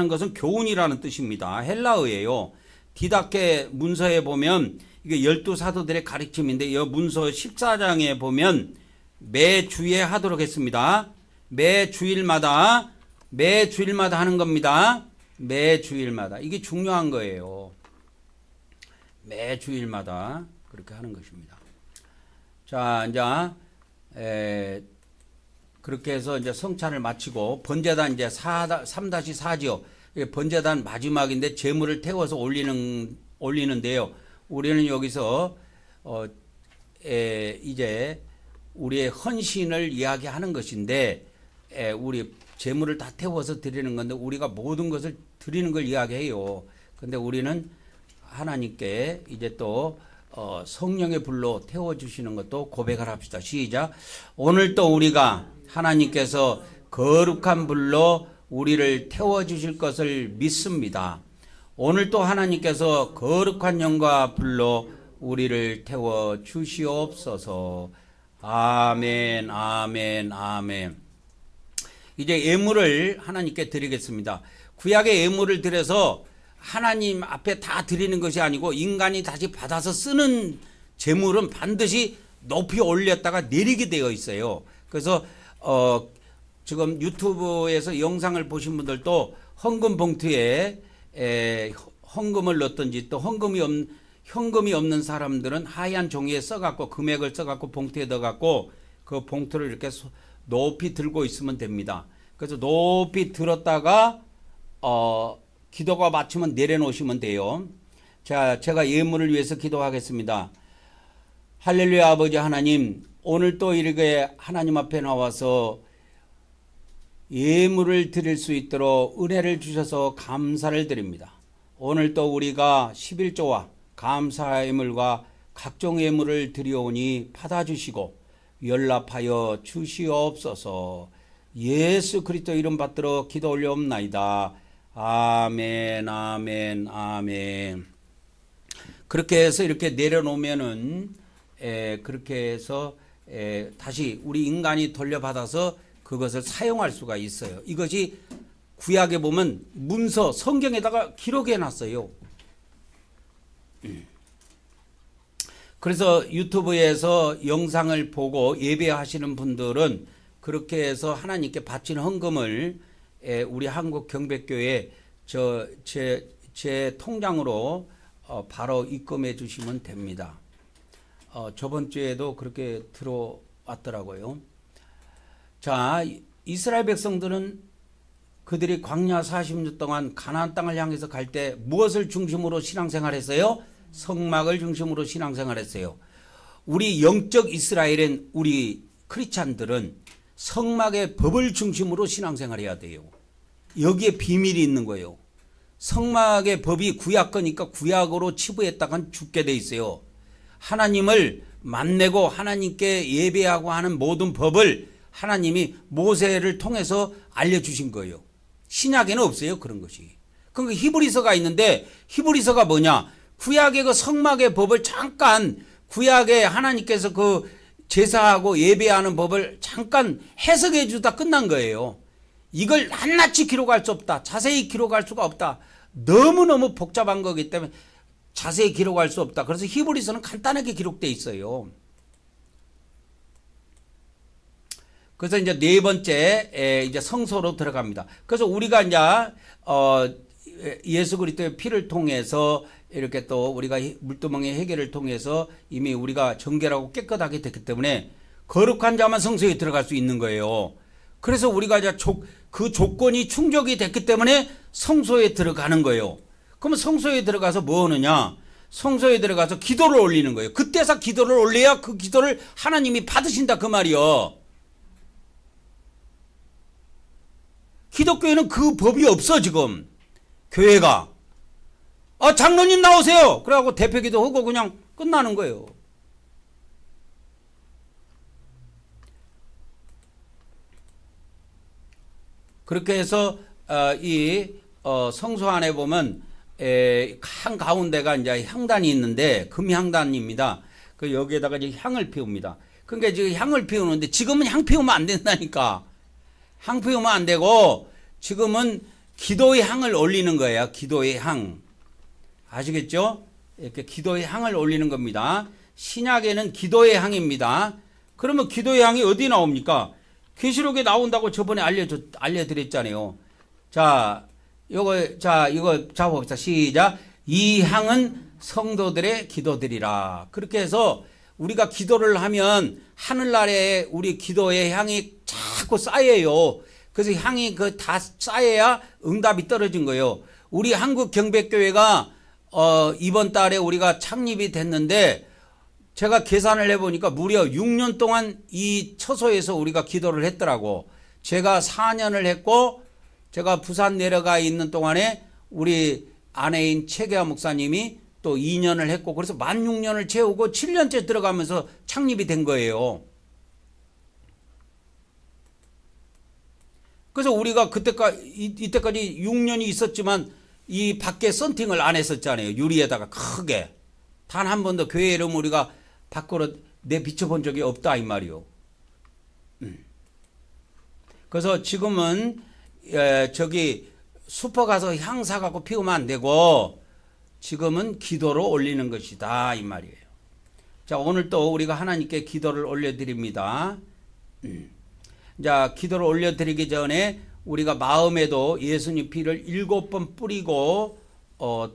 것은 교훈이라는 뜻입니다. 헬라어예요. 디다케 문서에 보면 이게 12사도들의 가르침인데 이 문서 14장에 보면 매주에 하도록 했습니다. 매주일마다 하는 겁니다. 매주일마다. 이게 중요한 거예요. 매주일마다 그렇게 하는 것입니다. 자, 이제 그렇게 해서 이제 성찬을 마치고 번제단 이제 3-4지요. 번제단 마지막인데 제물을 태워서 올리는데요. 우리는 여기서 이제 우리의 헌신을 이야기하는 것인데 우리 제물을 다 태워서 드리는 건데 우리가 모든 것을 드리는 걸 이야기해요. 근데 우리는 하나님께 이제 또 성령의 불로 태워주시는 것도 고백을 합시다. 시작. 오늘 또 우리가 하나님께서 거룩한 불로 우리를 태워주실 것을 믿습니다. 오늘 또 하나님께서 거룩한 영과 불로 우리를 태워주시옵소서. 아멘, 아멘, 아멘. 이제 예물을 하나님께 드리겠습니다. 구약의 예물을 드려서 하나님 앞에 다 드리는 것이 아니고 인간이 다시 받아서 쓰는 제물은 반드시 높이 올렸다가 내리게 되어 있어요. 그래서 지금 유튜브에서 영상을 보신 분들도 헌금 봉투에 헌금을 넣든지 또 현금이 없는 사람들은 하얀 종이에 써갖고 금액을 써갖고 봉투에 넣어갖고 그 봉투를 이렇게 높이 들고 있으면 됩니다. 그래서 높이 들었다가 기도가 마치면 내려놓으시면 돼요. 자, 제가 예물을 위해서 기도하겠습니다. 할렐루야. 아버지 하나님, 오늘 또 이렇게 하나님 앞에 나와서 예물을 드릴 수 있도록 은혜를 주셔서 감사를 드립니다. 오늘 또 우리가 11조와 감사 예물과 각종 예물을 드리오니 받아주시고 연락하여 주시옵소서. 예수 그리스도 이름 받들어 기도 올려옵나이다. 아멘, 아멘, 아멘. 그렇게 해서 이렇게 내려놓으면은 그렇게 해서 다시 우리 인간이 돌려받아서 그것을 사용할 수가 있어요. 이것이 구약에 보면 문서 성경에다가 기록해 놨어요. 그래서 유튜브에서 영상을 보고 예배하시는 분들은 그렇게 해서 하나님께 바치는 헌금을 우리 한국 경배교회 제 통장으로 바로 입금해 주시면 됩니다. 저번 주에도 그렇게 들어왔더라고요. 자, 이스라엘 백성들은 그들이 광야 40년 동안 가나안 땅을 향해서 갈 때 무엇을 중심으로 신앙생활했어요? 성막을 중심으로 신앙생활했어요. 우리 영적 이스라엘은 우리 크리스찬들은 성막의 법을 중심으로 신앙생활해야 돼요. 여기에 비밀이 있는 거예요. 성막의 법이 구약 거니까 구약으로 치부했다간 죽게 돼 있어요. 하나님을 만나고 하나님께 예배하고 하는 모든 법을 하나님이 모세를 통해서 알려주신 거예요. 신약에는 없어요, 그런 것이. 그러니까 히브리서가 있는데 히브리서가 뭐냐? 구약의 그 성막의 법을 잠깐 구약에 하나님께서 그 제사하고 예배하는 법을 잠깐 해석해 주다 끝난 거예요. 이걸 낱낱이 기록할 수 없다. 자세히 기록할 수가 없다. 너무너무 복잡한 거기 때문에 자세히 기록할 수 없다. 그래서 히브리서는 간단하게 기록되어 있어요. 그래서 이제 네 번째 이제 성소로 들어갑니다. 그래서 우리가 이제 예수 그리스도의 피를 통해서 이렇게 또 우리가 물두멍의 해결을 통해서 이미 우리가 정결하고 깨끗하게 됐기 때문에 거룩한 자만 성소에 들어갈 수 있는 거예요. 그래서 우리가 이제 그 조건이 충족이 됐기 때문에 성소에 들어가는 거예요. 그러면 성소에 들어가서 뭐 하느냐? 성소에 들어가서 기도를 올리는 거예요. 그때서 기도를 올려야 그 기도를 하나님이 받으신다 그 말이요. 기독교에는 그 법이 없어 지금. 교회가 장로님 나오세요. 그래갖고 대표기도 하고 그냥 끝나는 거예요. 그렇게 해서 이 성소 안에 보면 한 가운데가 이제 향단이 있는데 금향단입니다. 그 여기에다가 이제 향을 피웁니다. 그러니까 지금 향을 피우는데 지금은 향 피우면 안 된다니까. 향 피우면 안 되고 지금은 기도의 향을 올리는 거예요. 기도의 향. 아시겠죠? 이렇게 기도의 향을 올리는 겁니다. 신약에는 기도의 향입니다. 그러면 기도의 향이 어디 나옵니까? 계시록에 나온다고 저번에 알려드렸잖아요. 자, 이거 잡아봅시다. 시작. 이 향은 성도들의 기도들이라. 그렇게 해서 우리가 기도를 하면 하늘나라에 우리 기도의 향이 자꾸 쌓여요. 그래서 향이 다 쌓여야 응답이 떨어진 거예요. 우리 한국 경배교회가 이번 달에 우리가 창립이 됐는데 제가 계산을 해보니까 무려 6년 동안 이 처소에서 우리가 기도를 했더라고. 제가 4년을 했고 제가 부산 내려가 있는 동안에 우리 아내인 최계화 목사님이 또 2년을 했고 그래서 만 6년을 채우고 7년째 들어가면서 창립이 된 거예요. 그래서 우리가 이때까지 6년이 있었지만 이 밖에 썬팅을 안 했었잖아요. 유리에다가 크게. 단 한 번도 교회 이름 우리가 밖으로 내비춰본 적이 없다 이 말이요. 그래서 지금은 저기 슈퍼 가서 향 사갖고 피우면 안 되고 지금은 기도로 올리는 것이다 이 말이에요. 자, 오늘 또 우리가 하나님께 기도를 올려드립니다. 자, 기도를 올려드리기 전에 우리가 마음에도 예수님 피를 7번 뿌리고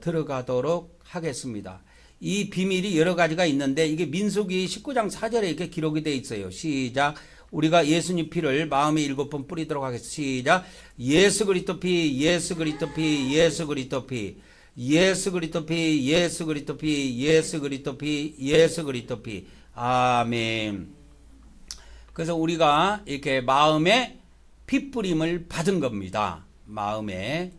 들어가도록 하겠습니다. 이 비밀이 여러 가지가 있는데 이게 민수기 19장 4절에 이렇게 기록이 되어 있어요. 시작. 우리가 예수님 피를 마음에 7번 뿌리도록 하겠습니다. 시작. 예수 그리스도 피, 예수 그리스도 피, 예수 그리스도 피. 예수 그리스도 피, 예수 그리스도 피, 예수 그리스도 피, 예수 그리스도 피. 아멘. 그래서 우리가 이렇게 마음에 피 뿌림을 받은 겁니다. 마음에.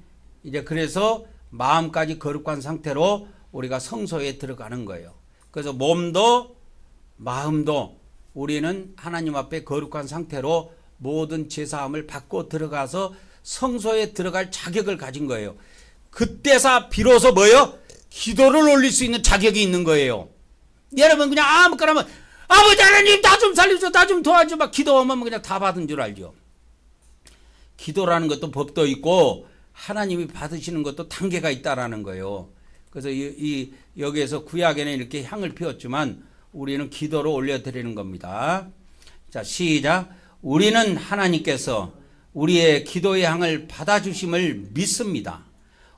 이제 그래서 마음까지 거룩한 상태로 우리가 성소에 들어가는 거예요. 그래서 몸도 마음도 우리는 하나님 앞에 거룩한 상태로 모든 제사함을 받고 들어가서 성소에 들어갈 자격을 가진 거예요. 그때서 비로소 뭐예요? 기도를 올릴 수 있는 자격이 있는 거예요. 여러분 그냥 아무거나 하면 아버지 하나님 나 좀 살려줘, 나 좀 도와줘 막 기도하면 그냥 다 받은 줄 알죠. 기도라는 것도 법도 있고 하나님이 받으시는 것도 단계가 있다라는 거예요. 그래서 여기에서 구약에는 이렇게 향을 피웠지만 우리는 기도로 올려드리는 겁니다. 자, 시작. 우리는 하나님께서 우리의 기도의 향을 받아주심을 믿습니다.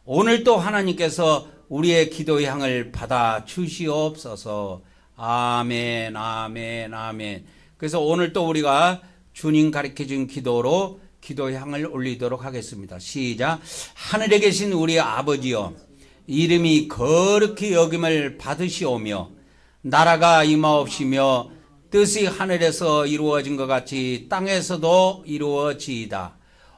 오늘도 하나님께서 우리의 기도의 향을 받아주시옵소서. 아멘, 아멘, 아멘. 그래서 오늘 또 우리가 주님 가르쳐준 기도로 기도의 향을 올리도록 하겠습니다. 시작. 하늘에 계신 우리 아버지여, 이름이 거룩히 여김을 받으시오며 나라가 임하옵시며 뜻이 하늘에서 이루어진 것 같이 땅에서도 이루어지이다.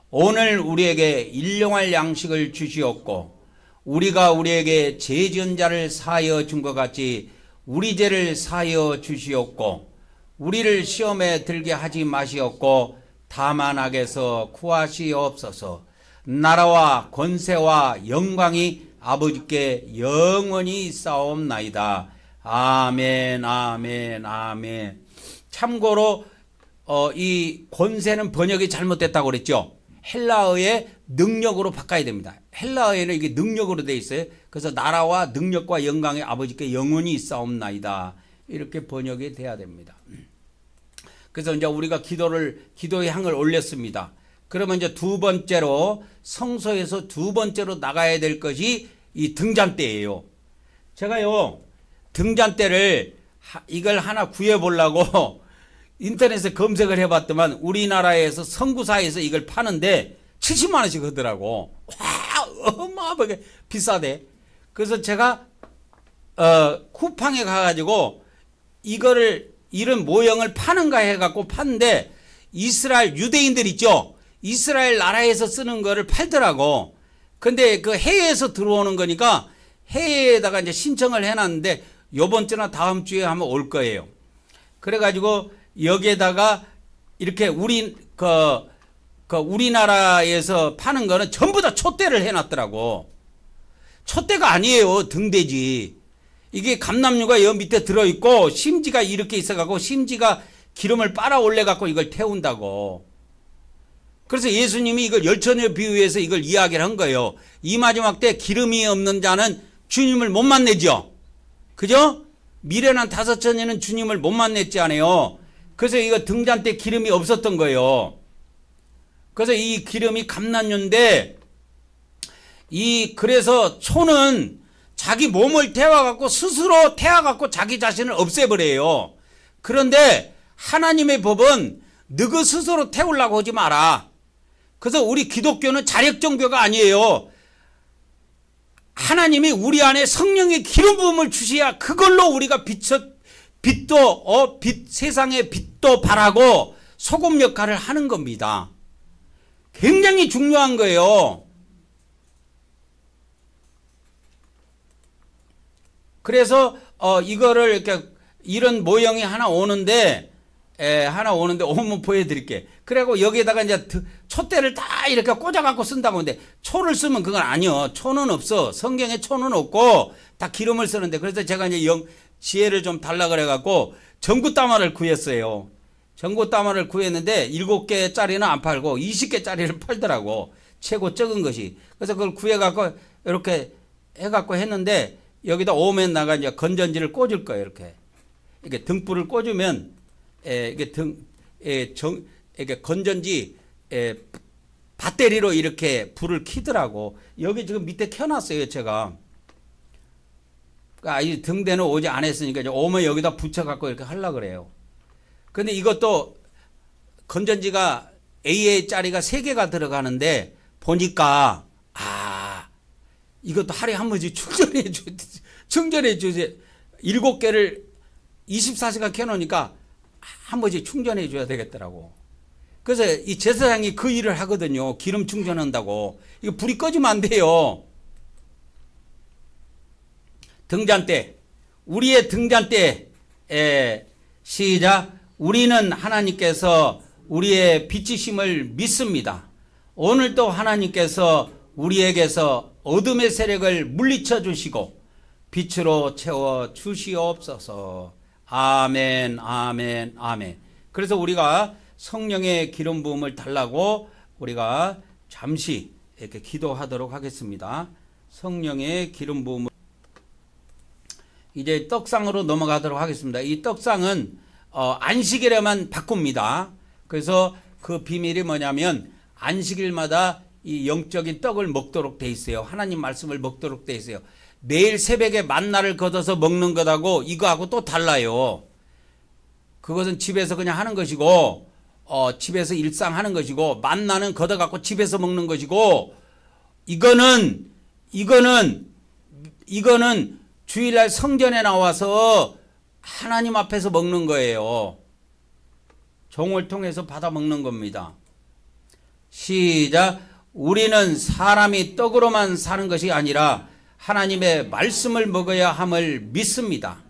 오늘 우리에게 일용할 양식을 주시옵고 우리가 우리에게 죄 지은 자를 사하여 준 것 같이 우리 죄를 사하여 주시옵고 우리를 시험에 들게 하지 마시옵고 다만 악에서 구하시옵소서. 나라와 권세와 영광이 아버지께 영원히 싸움나이다. 아멘, 아멘, 아멘. 참고로 이 권세는 번역이 잘못됐다고 그랬죠. 헬라어의 능력으로 바꿔야 됩니다. 헬라어에는 이게 능력으로 돼 있어요. 그래서 나라와 능력과 영광이 아버지께 영원히 싸움나이다. 이렇게 번역이 돼야 됩니다. 그래서 이제 우리가 기도의 향을 올렸습니다. 그러면 이제 두 번째로 성소에서 두 번째로 나가야 될 것이 이 등잔대예요. 제가요 등잔대를 이걸 하나 구해 보려고 인터넷에 검색을 해봤더만 우리나라에서 선구사에서 이걸 파는데 70만 원씩 하더라고. 와, 어마어마하게 비싸대. 그래서 제가 쿠팡에 가가지고 이런 모형을 파는가 해갖고 팠는데 이스라엘 유대인들 있죠. 이스라엘 나라에서 쓰는 거를 팔더라고. 근데 그 해외에서 들어오는 거니까 해외에다가 이제 신청을 해놨는데 요번 주나 다음 주에 하면 올 거예요. 그래가지고 여기에다가 이렇게 우리나라에서 파는 거는 전부 다 촛대를 해놨더라고. 촛대가 아니에요. 등대지. 이게 감람류가 여 밑에 들어있고 심지가 이렇게 있어갖고 심지가 기름을 빨아 올려갖고 이걸 태운다고. 그래서 예수님이 이걸 열처녀 비유해서 이걸 이야기를 한 거예요. 이 마지막 때 기름이 없는 자는 주님을 못 만나죠. 그죠? 미련한 다섯 처녀는 주님을 못 만났지 않아요. 그래서 이거 등잔대 기름이 없었던 거예요. 그래서 이 기름이 감람류인데 그래서 초는 자기 몸을 태워갖고 스스로 태워갖고 자기 자신을 없애버려요. 그런데 하나님의 법은 너그 스스로 태우려고 하지 마라. 그래서 우리 기독교는 자력종교가 아니에요. 하나님이 우리 안에 성령의 기름 부음을 주셔야 그걸로 우리가 세상의 빛도 발하고 소금 역할을 하는 겁니다. 굉장히 중요한 거예요. 그래서 이거를 이렇게 이런 모형이 하나 오는데 오면 보여드릴게. 그리고 여기에다가 이제 촛대를 다 이렇게 꽂아갖고 쓴다고 하는데 초를 쓰면 그건 아니요. 초는 없어. 성경에 초는 없고 다 기름을 쓰는데 그래서 제가 이제 지혜를 좀 달라 그래갖고 전구다마를 구했어요. 전구다마를 구했는데 7개짜리는 안 팔고 20개짜리를 팔더라고. 최고 적은 것이. 그래서 그걸 구해갖고 이렇게 해갖고 했는데 여기다 오면 나가 이제 건전지를 꽂을 거예요. 이렇게 등불을 꽂으면 이게 건전지 배터리로 이렇게 불을 켜더라고. 여기 지금 밑에 켜놨어요, 제가. 그러니까 이 등대는 오지 안 했으니까 이제 오면 여기다 붙여갖고 이렇게 하려고 그래요. 근데 이것도 건전지가 AA짜리가 3개가 들어가는데 보니까 이것도 하루에 한 번씩 충전해 주세요. 7개를 24시간 켜놓으니까 한 번씩 충전해 줘야 되겠더라고. 그래서 이 제사장이 그 일을 하거든요. 기름 충전한다고. 이거 불이 꺼지면 안 돼요. 등잔대. 우리의 등잔대에 시작. 우리는 하나님께서 우리의 빛이심을 믿습니다. 오늘도 하나님께서 우리에게서 어둠의 세력을 물리쳐 주시고 빛으로 채워 주시옵소서. 아멘, 아멘, 아멘. 그래서 우리가 성령의 기름 부음을 달라고 우리가 잠시 이렇게 기도하도록 하겠습니다. 성령의 기름 부음을. 이제 떡상으로 넘어가도록 하겠습니다. 이 떡상은 안식일에만 바꿉니다. 그래서 그 비밀이 뭐냐면 안식일마다 이 영적인 떡을 먹도록 돼 있어요. 하나님 말씀을 먹도록 돼 있어요. 매일 새벽에 만나를 걷어서 먹는 것하고 이거하고 또 달라요. 그것은 집에서 그냥 하는 것이고 집에서 일상 하는 것이고, 만나는 걷어갖고 집에서 먹는 것이고, 이거는 주일날 성전에 나와서 하나님 앞에서 먹는 거예요. 종을 통해서 받아 먹는 겁니다. 시작. 우리는 사람이 떡으로만 사는 것이 아니라 하나님의 말씀을 먹어야 함을 믿습니다.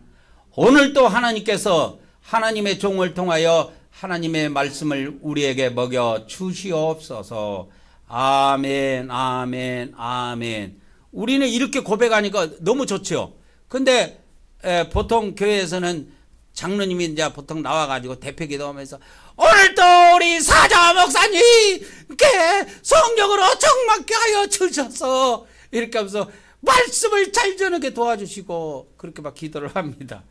오늘도 하나님께서 하나님의 종을 통하여 하나님의 말씀을 우리에게 먹여 주시옵소서. 아멘, 아멘, 아멘. 우리는 이렇게 고백하니까 너무 좋죠. 근데 보통 교회에서는 장로님이 이제 보통 나와가지고 대표 기도하면서 오늘도 우리 사자 목사님께 성령으로 충만케 하여 주셔서 이렇게 하면서 말씀을 잘 전하게 도와주시고 그렇게 막 기도를 합니다.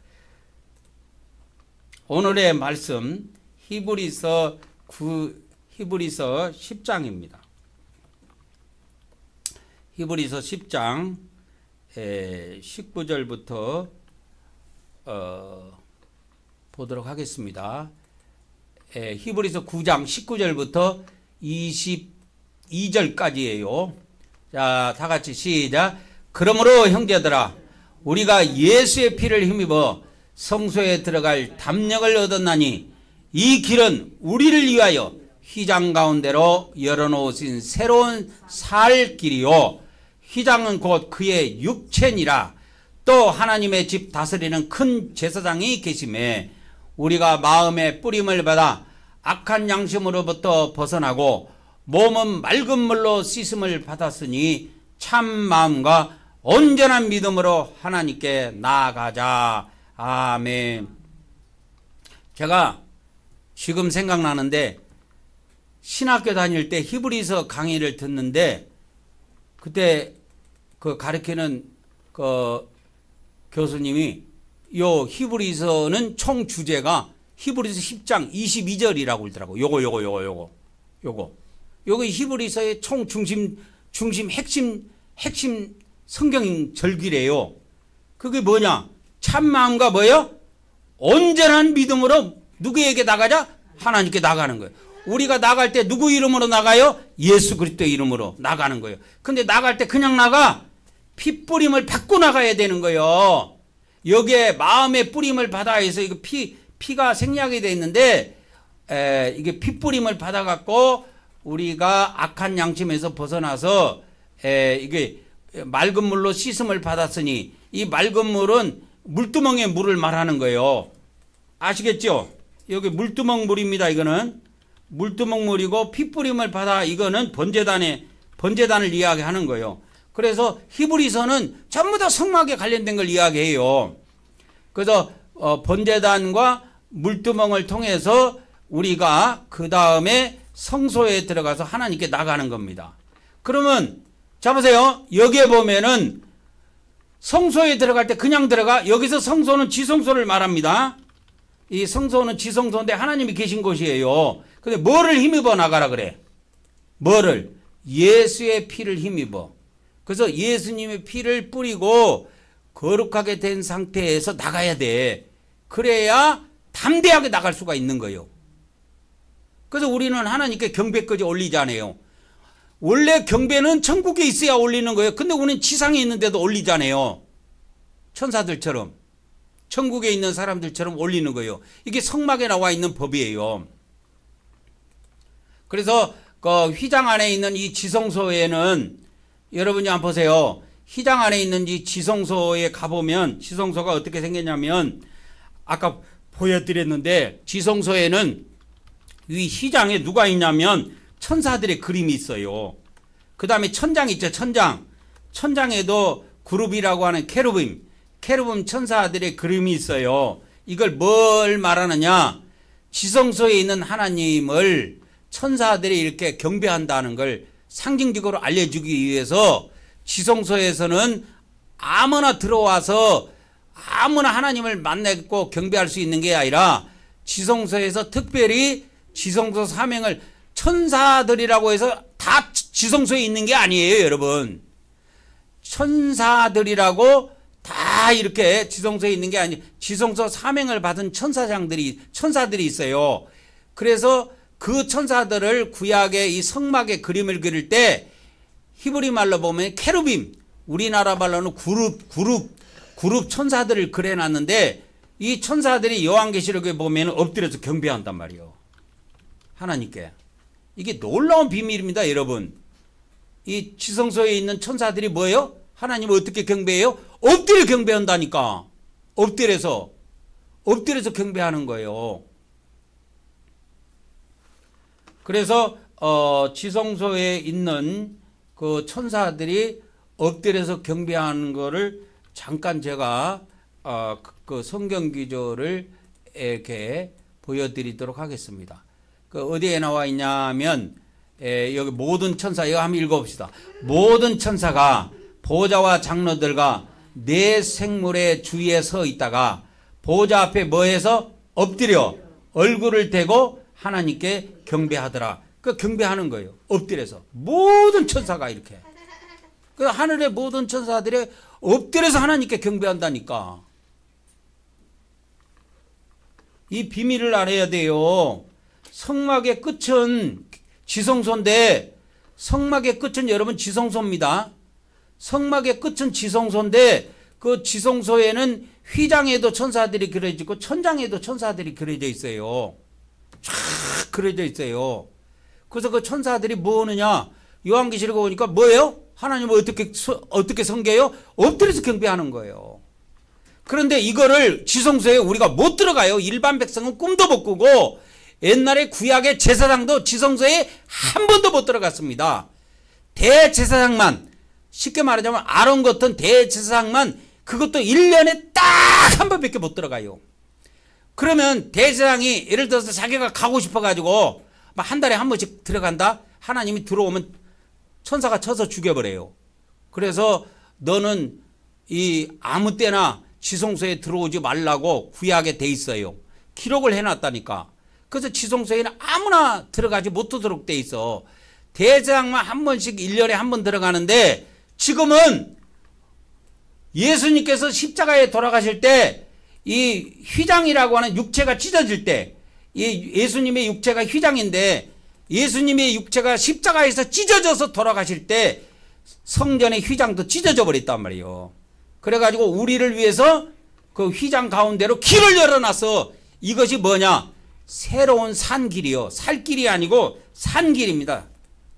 오늘의 말씀 히브리서 10장입니다. 히브리서 10장 19절부터 보도록 하겠습니다. 히브리서 9장 19절부터 22절까지예요. 자, 다 같이 시작. 그러므로 형제들아, 우리가 예수의 피를 힘입어 성소에 들어갈 담력을 얻었나니 이 길은 우리를 위하여 휘장 가운데로 열어놓으신 새로운 살 길이요, 휘장은 곧 그의 육체니라. 또 하나님의 집 다스리는 큰 제사장이 계심에 우리가 마음의 뿌림을 받아 악한 양심으로부터 벗어나고 몸은 맑은 물로 씻음을 받았으니 참 마음과 온전한 믿음으로 하나님께 나아가자. 아멘. 제가 지금 생각나는데 신학교 다닐 때 히브리서 강의를 듣는데 그때 그 가르치는 그 교수님이 요 히브리서는 총 주제가 히브리서 10장 22절이라고 그러더라고. 요거 히브리서의 총 중심 핵심 성경 절기래요. 그게 뭐냐? 참 마음과 뭐요? 온전한 믿음으로 누구에게 나가자? 하나님께 나가는 거예요. 우리가 나갈 때 누구 이름으로 나가요? 예수 그리스도 이름으로 나가는 거예요. 근데 나갈 때 그냥 나가? 피 뿌림을 받고 나가야 되는 거예요. 여기에 마음의 뿌림을 받아 해서 이거 피가 생략이 되어 있는데 이게 피 뿌림을 받아 갖고 우리가 악한 양심에서 벗어나서 이게 맑은 물로 씻음을 받았으니, 이 맑은 물은 물두멍의 물을 말하는 거예요. 아시겠죠? 여기 물두멍 물입니다. 이거는 물두멍 물이고 피 뿌림을 받아, 이거는 번제단을 이야기하는 거예요. 그래서 히브리서는 전부 다 성막에 관련된 걸 이야기해요. 그래서 번제단과 물두멍을 통해서 우리가 그 다음에 성소에 들어가서 하나님께 나가는 겁니다. 그러면 자 보세요. 여기에 보면은 성소에 들어갈 때 그냥 들어가. 여기서 성소는 지성소를 말합니다. 이 성소는 지성소인데 하나님이 계신 곳이에요. 근데 뭐를 힘입어 나가라 그래? 뭐를? 예수의 피를 힘입어. 그래서 예수님의 피를 뿌리고 거룩하게 된 상태에서 나가야 돼. 그래야 담대하게 나갈 수가 있는 거예요. 그래서 우리는 하나님께 경배까지 올리잖아요. 원래 경배는 천국에 있어야 올리는 거예요. 근데 우리는 지상에 있는데도 올리잖아요. 천사들처럼. 천국에 있는 사람들처럼 올리는 거예요. 이게 성막에 나와 있는 법이에요. 그래서 그 휘장 안에 있는 이 지성소에는 여러분이 한번 보세요. 휘장 안에 있는 이 지성소에 가보면 지성소가 어떻게 생겼냐면 아까 보여드렸는데 지성소에는 이 휘장에 누가 있냐면 천사들의 그림이 있어요. 그 다음에 천장 있죠. 천장. 천장에도 그룹이라고 하는 케루빔 천사들의 그림이 있어요. 이걸 뭘 말하느냐? 지성소에 있는 하나님을 천사들이 이렇게 경배한다는 걸 상징적으로 알려주기 위해서 지성소에서는 아무나 들어와서 아무나 하나님을 만나고 경배할 수 있는 게 아니라 지성소에서 특별히 지성소 사명을 천사들이라고 해서 다 지성소에 있는 게 아니에요, 여러분. 천사들이라고 다 이렇게 지성소에 있는 게 아니에요. 지성소 사명을 받은 천사들이 있어요. 그래서 그 천사들을 구약의 이 성막의 그림을 그릴 때 히브리 말로 보면 케루빔, 우리나라 말로는 그룹 천사들을 그려놨는데 이 천사들이 요한계시록에 보면 엎드려서 경배한단 말이에요. 하나님께. 이게 놀라운 비밀입니다, 여러분. 이 지성소에 있는 천사들이 뭐예요? 하나님을 어떻게 경배해요? 엎드려 경배한다니까. 엎드려서 경배하는 거예요. 그래서 지성소에 있는 그 천사들이 엎드려서 경배하는 거를 잠깐 제가 그 성경 기조를 이렇게 보여드리도록 하겠습니다. 그 어디에 나와 있냐면 여기 모든 천사, 이거 한번 읽어봅시다. 모든 천사가 보좌와 장로들과 네 생물의 주위에 서 있다가 보좌 앞에 뭐해서 엎드려 얼굴을 대고 하나님께 경배하더라. 그 경배하는 거예요. 엎드려서 모든 천사가 이렇게. 그 하늘의 모든 천사들이 엎드려서 하나님께 경배한다니까. 이 비밀을 알아야 돼요. 성막의 끝은 지성소인데 성막의 끝은 여러분 지성소입니다. 성막의 끝은 지성소인데 그 지성소에는 휘장에도 천사들이 그려져 있고 천장에도 천사들이 그려져 있어요. 쫙 그려져 있어요. 그래서 그 천사들이 뭐 하느냐? 요한계시록에 보니까 뭐예요? 하나님을 어떻게 섬겨요? 엎드려서 경배하는 거예요. 그런데 이거를 지성소에 우리가 못 들어가요. 일반 백성은 꿈도 못 꾸고 옛날에 구약의 제사장도 지성소에 한 번도 못 들어갔습니다. 대제사장만, 쉽게 말하자면 아론 같은 대제사장만 그것도 1년에 딱 한 번밖에 못 들어가요. 그러면 대제사장이 예를 들어서 자기가 가고 싶어가지고 막 한 달에 한 번씩 들어간다? 하나님이 들어오면 천사가 쳐서 죽여버려요. 그래서 너는 이 아무 때나 지성소에 들어오지 말라고 구약에 돼 있어요. 기록을 해놨다니까. 그래서 지성소에는 아무나 들어가지 못하도록 돼 있어. 대제사장만 한 번씩 1년에 한 번 들어가는데 지금은 예수님께서 십자가에 돌아가실 때 이 휘장이라고 하는 육체가 찢어질 때 이 예수님의 육체가 휘장인데 예수님의 육체가 십자가에서 찢어져서 돌아가실 때 성전의 휘장도 찢어져 버렸단 말이에요. 그래가지고 우리를 위해서 그 휘장 가운데로 길을 열어놨어. 이것이 뭐냐? 새로운 산길이요. 살길이 아니고 산길입니다.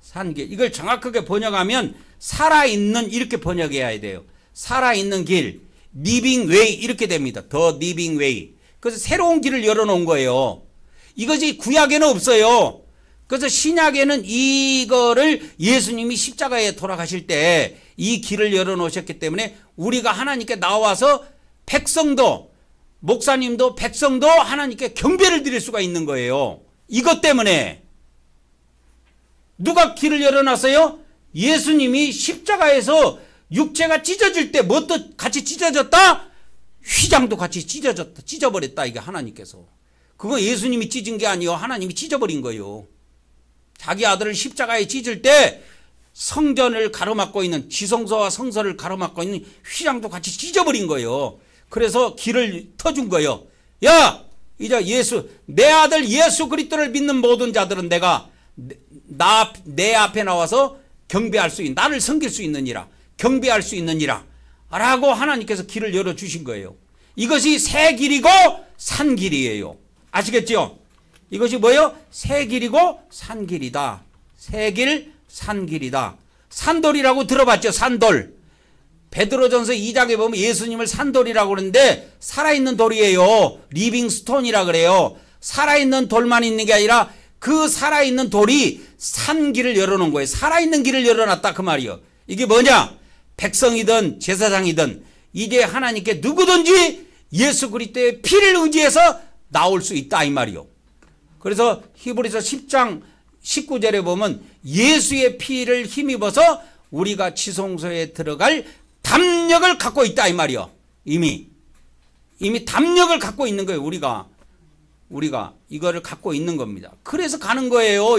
산길. 이걸 정확하게 번역하면 살아있는 이렇게 번역해야 돼요. 살아있는 길, 리빙 웨이 이렇게 됩니다. 더 리빙 웨이. 그래서 새로운 길을 열어놓은 거예요. 이것이 구약에는 없어요. 그래서 신약에는 이거를 예수님이 십자가에 돌아가실 때 이 길을 열어놓으셨기 때문에 우리가 하나님께 나와서 백성도 목사님도 백성도 하나님께 경배를 드릴 수가 있는 거예요. 이것 때문에 누가 길을 열어놨어요? 예수님이 십자가에서 육체가 찢어질 때 뭣도 같이 찢어졌다? 휘장도 같이 찢어졌다. 찢어버렸다. 이게 하나님께서. 그거 예수님이 찢은 게 아니요. 하나님이 찢어버린 거예요. 자기 아들을 십자가에 찢을 때 성전을 가로막고 있는 지성소와 성소를 가로막고 있는 휘장도 같이 찢어버린 거예요. 그래서 길을 터준 거예요. 야! 이제 내 아들 예수 그리스도를 믿는 모든 자들은 내가 내 앞에 나와서 경배할 수 있는, 나를 섬길 수 있느니라, 경배할 수 있느니라 라고 하나님께서 길을 열어주신 거예요. 이것이 새 길이고 산 길이에요. 아시겠죠? 이것이 뭐예요? 새 길이고 산 길이다. 새 길, 산 길이다. 산돌이라고 들어봤죠? 산돌. 베드로전서 2장에 보면 예수님을 산돌이라고 그러는데 살아있는 돌이에요. 리빙스톤이라 그래요. 살아있는 돌만 있는 게 아니라 그 살아있는 돌이 산 길을 열어놓은 거예요. 살아있는 길을 열어놨다 그 말이요. 이게 뭐냐? 백성이든 제사장이든 이제 하나님께 누구든지 예수 그리스도의 피를 의지해서 나올 수 있다 이 말이요. 그래서 히브리서 10장 19절에 보면 예수의 피를 힘입어서 우리가 지성소에 들어갈 담력을 갖고 있다 이 말이요. 이미 담력을 갖고 있는 거예요. 우리가 이거를 갖고 있는 겁니다. 그래서 가는 거예요.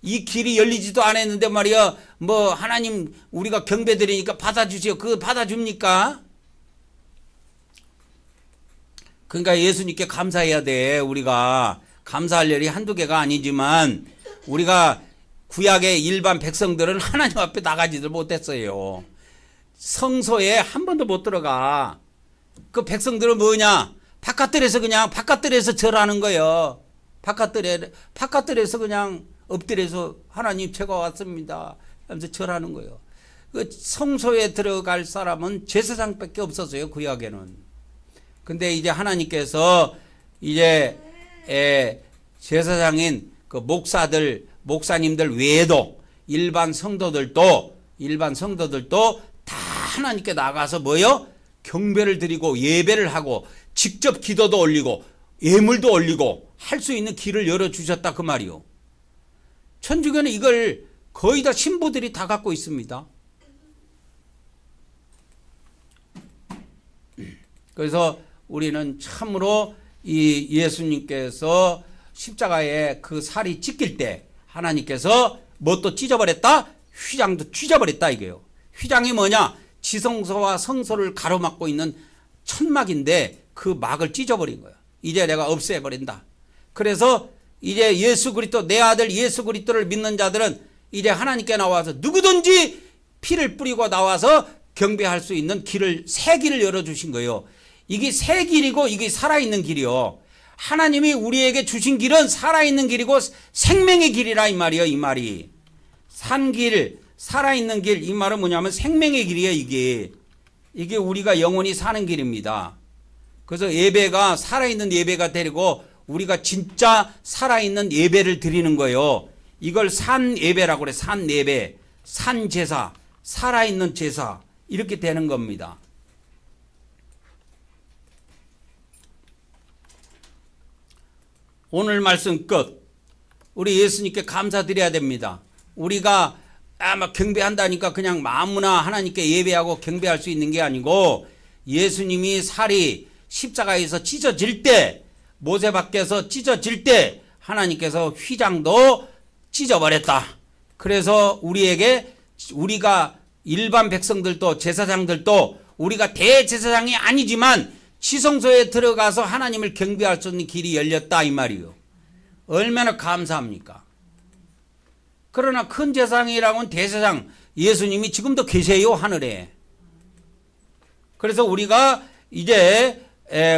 이 길이 열리지도 않았는데 말이야. 뭐 하나님 우리가 경배드리니까 받아주세요. 그거 받아줍니까? 그러니까 예수님께 감사해야 돼. 우리가 감사할 일이 한두 개가 아니지만 우리가 구약의 일반 백성들은 하나님 앞에 나가지도 못했어요. 성소에 한 번도 못 들어가. 그 백성들은 뭐냐? 바깥들에서 그냥 바깥들에서 절하는 거예요. 바깥들에서 그냥 엎드려서 하나님 제가 왔습니다 하면서 절하는 거예요. 그 성소에 들어갈 사람은 제사장밖에 없었어요. 구약에는. 근데 이제 하나님께서 이제 제사장인 그 목사님들 외에도 일반 성도들도 다 하나님께 나가서 뭐요? 경배를 드리고 예배를 하고 직접 기도도 올리고 예물도 올리고 할 수 있는 길을 열어주셨다 그 말이요. 천주교는 이걸 거의 다 신부들이 다 갖고 있습니다. 그래서 우리는 참으로 이 예수님께서 십자가에 그 살이 찢길 때 하나님께서 뭣도 찢어버렸다? 휘장도 찢어버렸다 이게요. 휘장이 뭐냐? 지성소와 성소를 가로막고 있는 천막인데 그 막을 찢어버린 거야. 이제 내가 없애버린다. 그래서 이제 예수 그리스도, 내 아들 예수 그리스도를 믿는 자들은 이제 하나님께 나와서 누구든지 피를 뿌리고 나와서 경배할 수 있는 길을, 새 길을 열어주신 거예요. 이게 새 길이고 이게 살아있는 길이요. 하나님이 우리에게 주신 길은 살아있는 길이고 생명의 길이라 이 말이에요. 이 말이 산길, 살아있는 길, 이 말은 뭐냐면 생명의 길이에요. 이게 우리가 영원히 사는 길입니다. 그래서 예배가 살아있는 예배가 되고 우리가 진짜 살아있는 예배를 드리는 거예요. 이걸 산 예배라고 그래. 산 예배, 산 제사, 살아있는 제사 이렇게 되는 겁니다. 오늘 말씀 끝. 우리 예수님께 감사드려야 됩니다. 우리가 막 경배한다니까 그냥 아무나 하나님께 예배하고 경배할 수 있는 게 아니고 예수님이 살이 십자가에서 찢어질 때, 모세 밖에서 찢어질 때 하나님께서 휘장도 찢어버렸다. 그래서 우리가 일반 백성들도 제사장들도 우리가 대제사장이 아니지만 지성소에 들어가서 하나님을 경배할 수 있는 길이 열렸다 이 말이에요. 얼마나 감사합니까? 그러나 큰 제사장이라고는 대제사장 예수님이 지금도 계세요 하늘에. 그래서 우리가 이제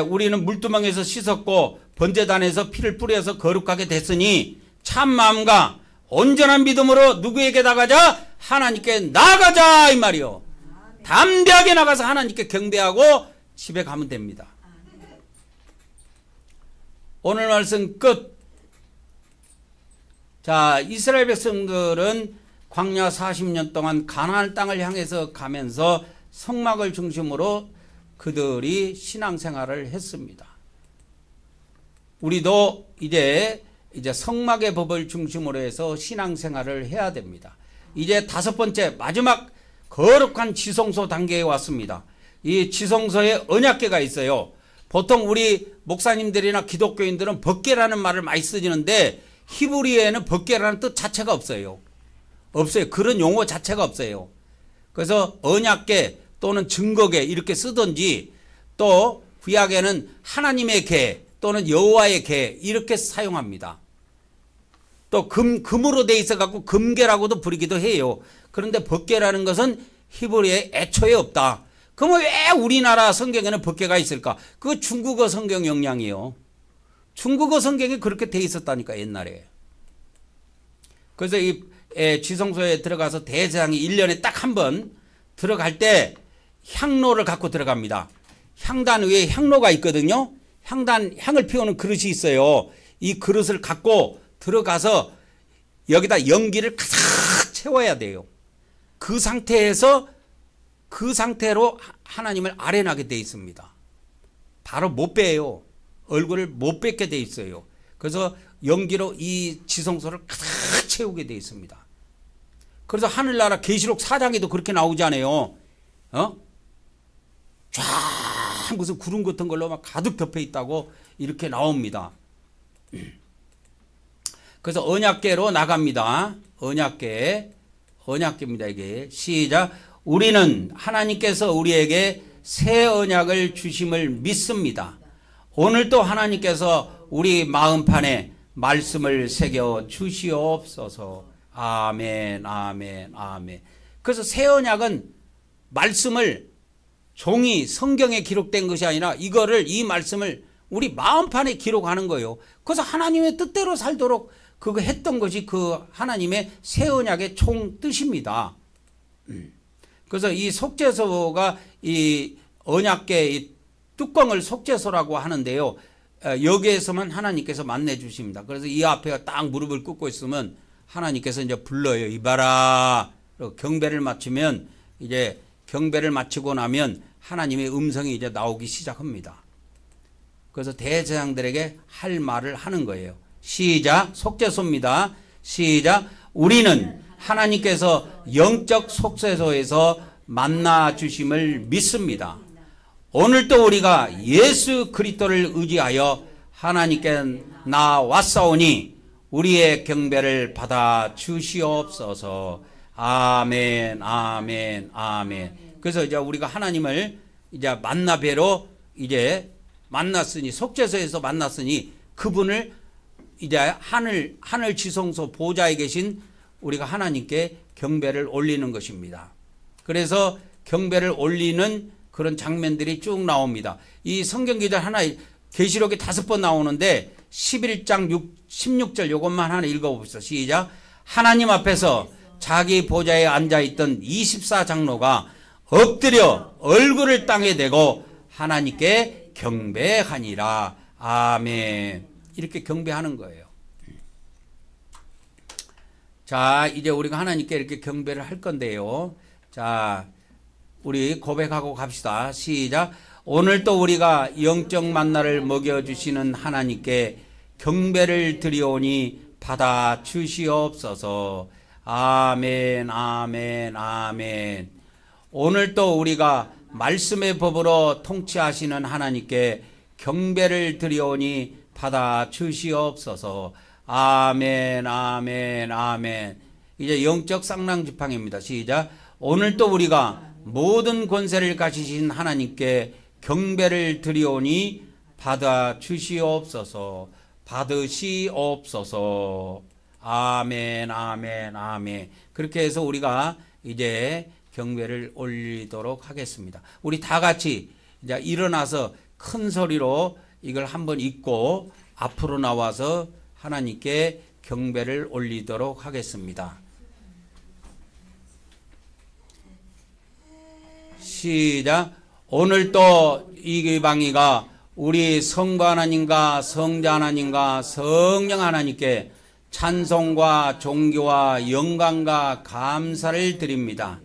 우리는 물두멍에서 씻었고 번제단에서 피를 뿌려서 거룩하게 됐으니 참 마음과 온전한 믿음으로 누구에게 나가자? 하나님께 나가자 이 말이요. 담대하게 나가서 하나님께 경배하고 집에 가면 됩니다. 오늘 말씀 끝. 자, 이스라엘 백성들은 광야 40년 동안 가나안 땅을 향해서 가면서 성막을 중심으로 그들이 신앙생활을 했습니다. 우리도 이제 성막의 법을 중심으로 해서 신앙생활을 해야 됩니다. 이제 다섯 번째 마지막 거룩한 지성소 단계에 왔습니다. 이 지성소에 언약궤가 있어요. 보통 우리 목사님들이나 기독교인들은 법궤라는 말을 많이 쓰지는데 히브리어에는 법궤라는 뜻 자체가 없어요. 그런 용어 자체가 없어요. 그래서 언약궤 또는 증거궤 이렇게 쓰든지 또 구약에는 하나님의 궤 또는 여호와의 궤 이렇게 사용합니다. 또 금으로 돼 있어 갖고 금궤라고도 부르기도 해요. 그런데 법궤라는 것은 히브리어에 애초에 없다. 그러면 왜 우리나라 성경에는 법궤가 있을까? 그거 중국어 성경 영향이요. 중국어 성경이 그렇게 돼 있었다니까 옛날에. 그래서 이 지성소에 들어가서 대제사장이 1년에 딱 한 번 들어갈 때 향로를 갖고 들어갑니다. 향단 위에 향로가 있거든요. 향을 피우는 그릇이 있어요. 이 그릇을 갖고 들어가서 여기다 연기를 가득 채워야 돼요. 그 상태로 하나님을 아련하게 돼 있습니다. 바로 못 빼요. 얼굴을 못 뺏게 돼 있어요. 그래서 연기로 이 지성소를 가득 채우게 돼 있습니다. 그래서 하늘나라 계시록 4장에도 그렇게 나오잖아요. 쫙 무슨 구름 같은 걸로 막 가득 덮여 있다고 이렇게 나옵니다. 그래서 언약궤로 나갑니다. 언약궤입니다. 이게 시작. 우리는 하나님께서 우리에게 새 언약을 주심을 믿습니다. 오늘도 하나님께서 우리 마음판에 말씀을 새겨 주시옵소서. 아멘, 아멘, 아멘. 그래서 새 언약은 말씀을 종이 성경에 기록된 것이 아니라 이 말씀을 우리 마음판에 기록하는 거예요. 그래서 하나님의 뜻대로 살도록 그거 했던 것이 그 하나님의 새 언약의 총 뜻입니다. 그래서 이 속죄소가 이 언약궤 이 뚜껑을 속죄소라고 하는데요. 여기에서만 하나님께서 만나 주십니다. 그래서 이 앞에 딱 무릎을 꿇고 있으면 하나님께서 이제 불러요. 이봐라. 경배를 마치면 이제 경배를 마치고 나면 하나님의 음성이 이제 나오기 시작합니다. 그래서 대제사장들에게 할 말을 하는 거예요. 시작. 속죄소입니다. 시작. 우리는 하나님께서 영적 속죄소에서 만나 주심을 믿습니다. 오늘도 우리가 예수 그리스도를 의지하여 하나님께 나왔사오니 우리의 경배를 받아 주시옵소서. 아멘, 아멘, 아멘. 그래서 이제 우리가 하나님을 이제 만나 뵈러 이제 만났으니 속죄소에서 만났으니 그분을 이제 하늘 지성소 보좌에 계신 우리가 하나님께 경배를 올리는 것입니다. 그래서 경배를 올리는 그런 장면들이 쭉 나옵니다. 이 성경 기절 하나 계시록에 5번 나오는데 11장 16절 요것만 하나 읽어봅시다. 시작. 하나님 앞에서 자기 보좌에 앉아있던 24장로가 엎드려 얼굴을 땅에 대고 하나님께 경배하니라. 아멘. 이렇게 경배하는 거예요. 자, 이제 우리가 하나님께 이렇게 경배를 할 건데요. 자, 우리 고백하고 갑시다. 시작. 오늘도 우리가 영적 만나를 먹여주시는 하나님께 경배를 드리오니 받아 주시옵소서. 아멘, 아멘, 아멘. 오늘도 우리가 말씀의 법으로 통치하시는 하나님께 경배를 드리오니 받아 주시옵소서. 아멘, 아멘, 아멘. 이제 영적 쌍랑지팡입니다. 시작. 오늘도 우리가 모든 권세를 가지신 하나님께 경배를 드리오니 받아 주시옵소서. 받으시옵소서. 아멘, 아멘, 아멘. 그렇게 해서 우리가 이제 경배를 올리도록 하겠습니다. 우리 다 같이 이제 일어나서 큰 소리로 이걸 한번 읽고 앞으로 나와서 하나님께 경배를 올리도록 하겠습니다. 시작. 오늘도 이방이가 우리 성부 하나님과 성자 하나님과 성령 하나님께 찬송과 존귀와 영광과 감사를 드립니다.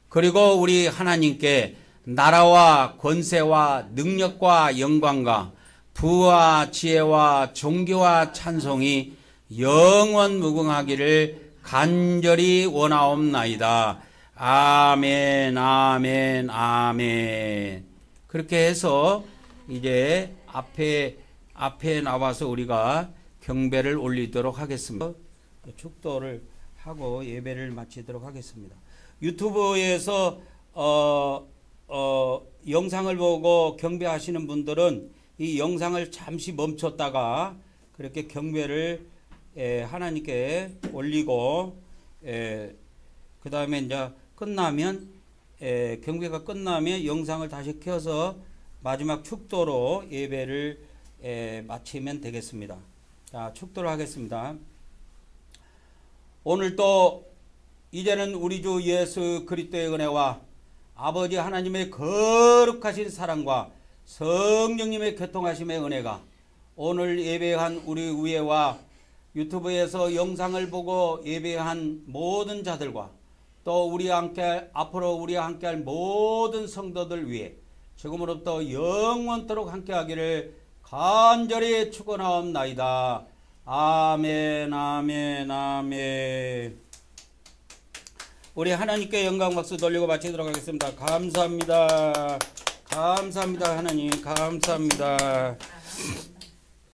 그리고 우리 하나님께 나라와 권세와 능력과 영광과 부와 지혜와 존귀와 찬송이 영원 무궁하기를 간절히 원하옵나이다. 아멘, 아멘, 아멘. 그렇게 해서 이제 앞에 나와서 우리가 경배를 올리도록 하겠습니다. 축도를 하고 예배를 마치도록 하겠습니다. 유튜브에서 영상을 보고 경배하시는 분들은 이 영상을 잠시 멈췄다가 그렇게 경배를 하나님께 올리고 그 다음에 이제 끝나면 경배가 끝나면 영상을 다시 켜서 마지막 축도로 예배를 마치면 되겠습니다. 자, 축도를 하겠습니다. 오늘 또 이제는 우리 주 예수 그리스도의 은혜와 아버지 하나님의 거룩하신 사랑과 성령님의 교통하심의 은혜가 오늘 예배한 우리 위에와 유튜브에서 영상을 보고 예배한 모든 자들과 또 우리 함께 앞으로 우리와 함께할 모든 성도들 위해 지금으로부터 영원토록 함께하기를 간절히 축원하옵나이다. 아멘, 아멘, 아멘. 우리 하나님께 영광 박수 돌리고 마치도록 하겠습니다. 감사합니다. 감사합니다. 하나님 감사합니다.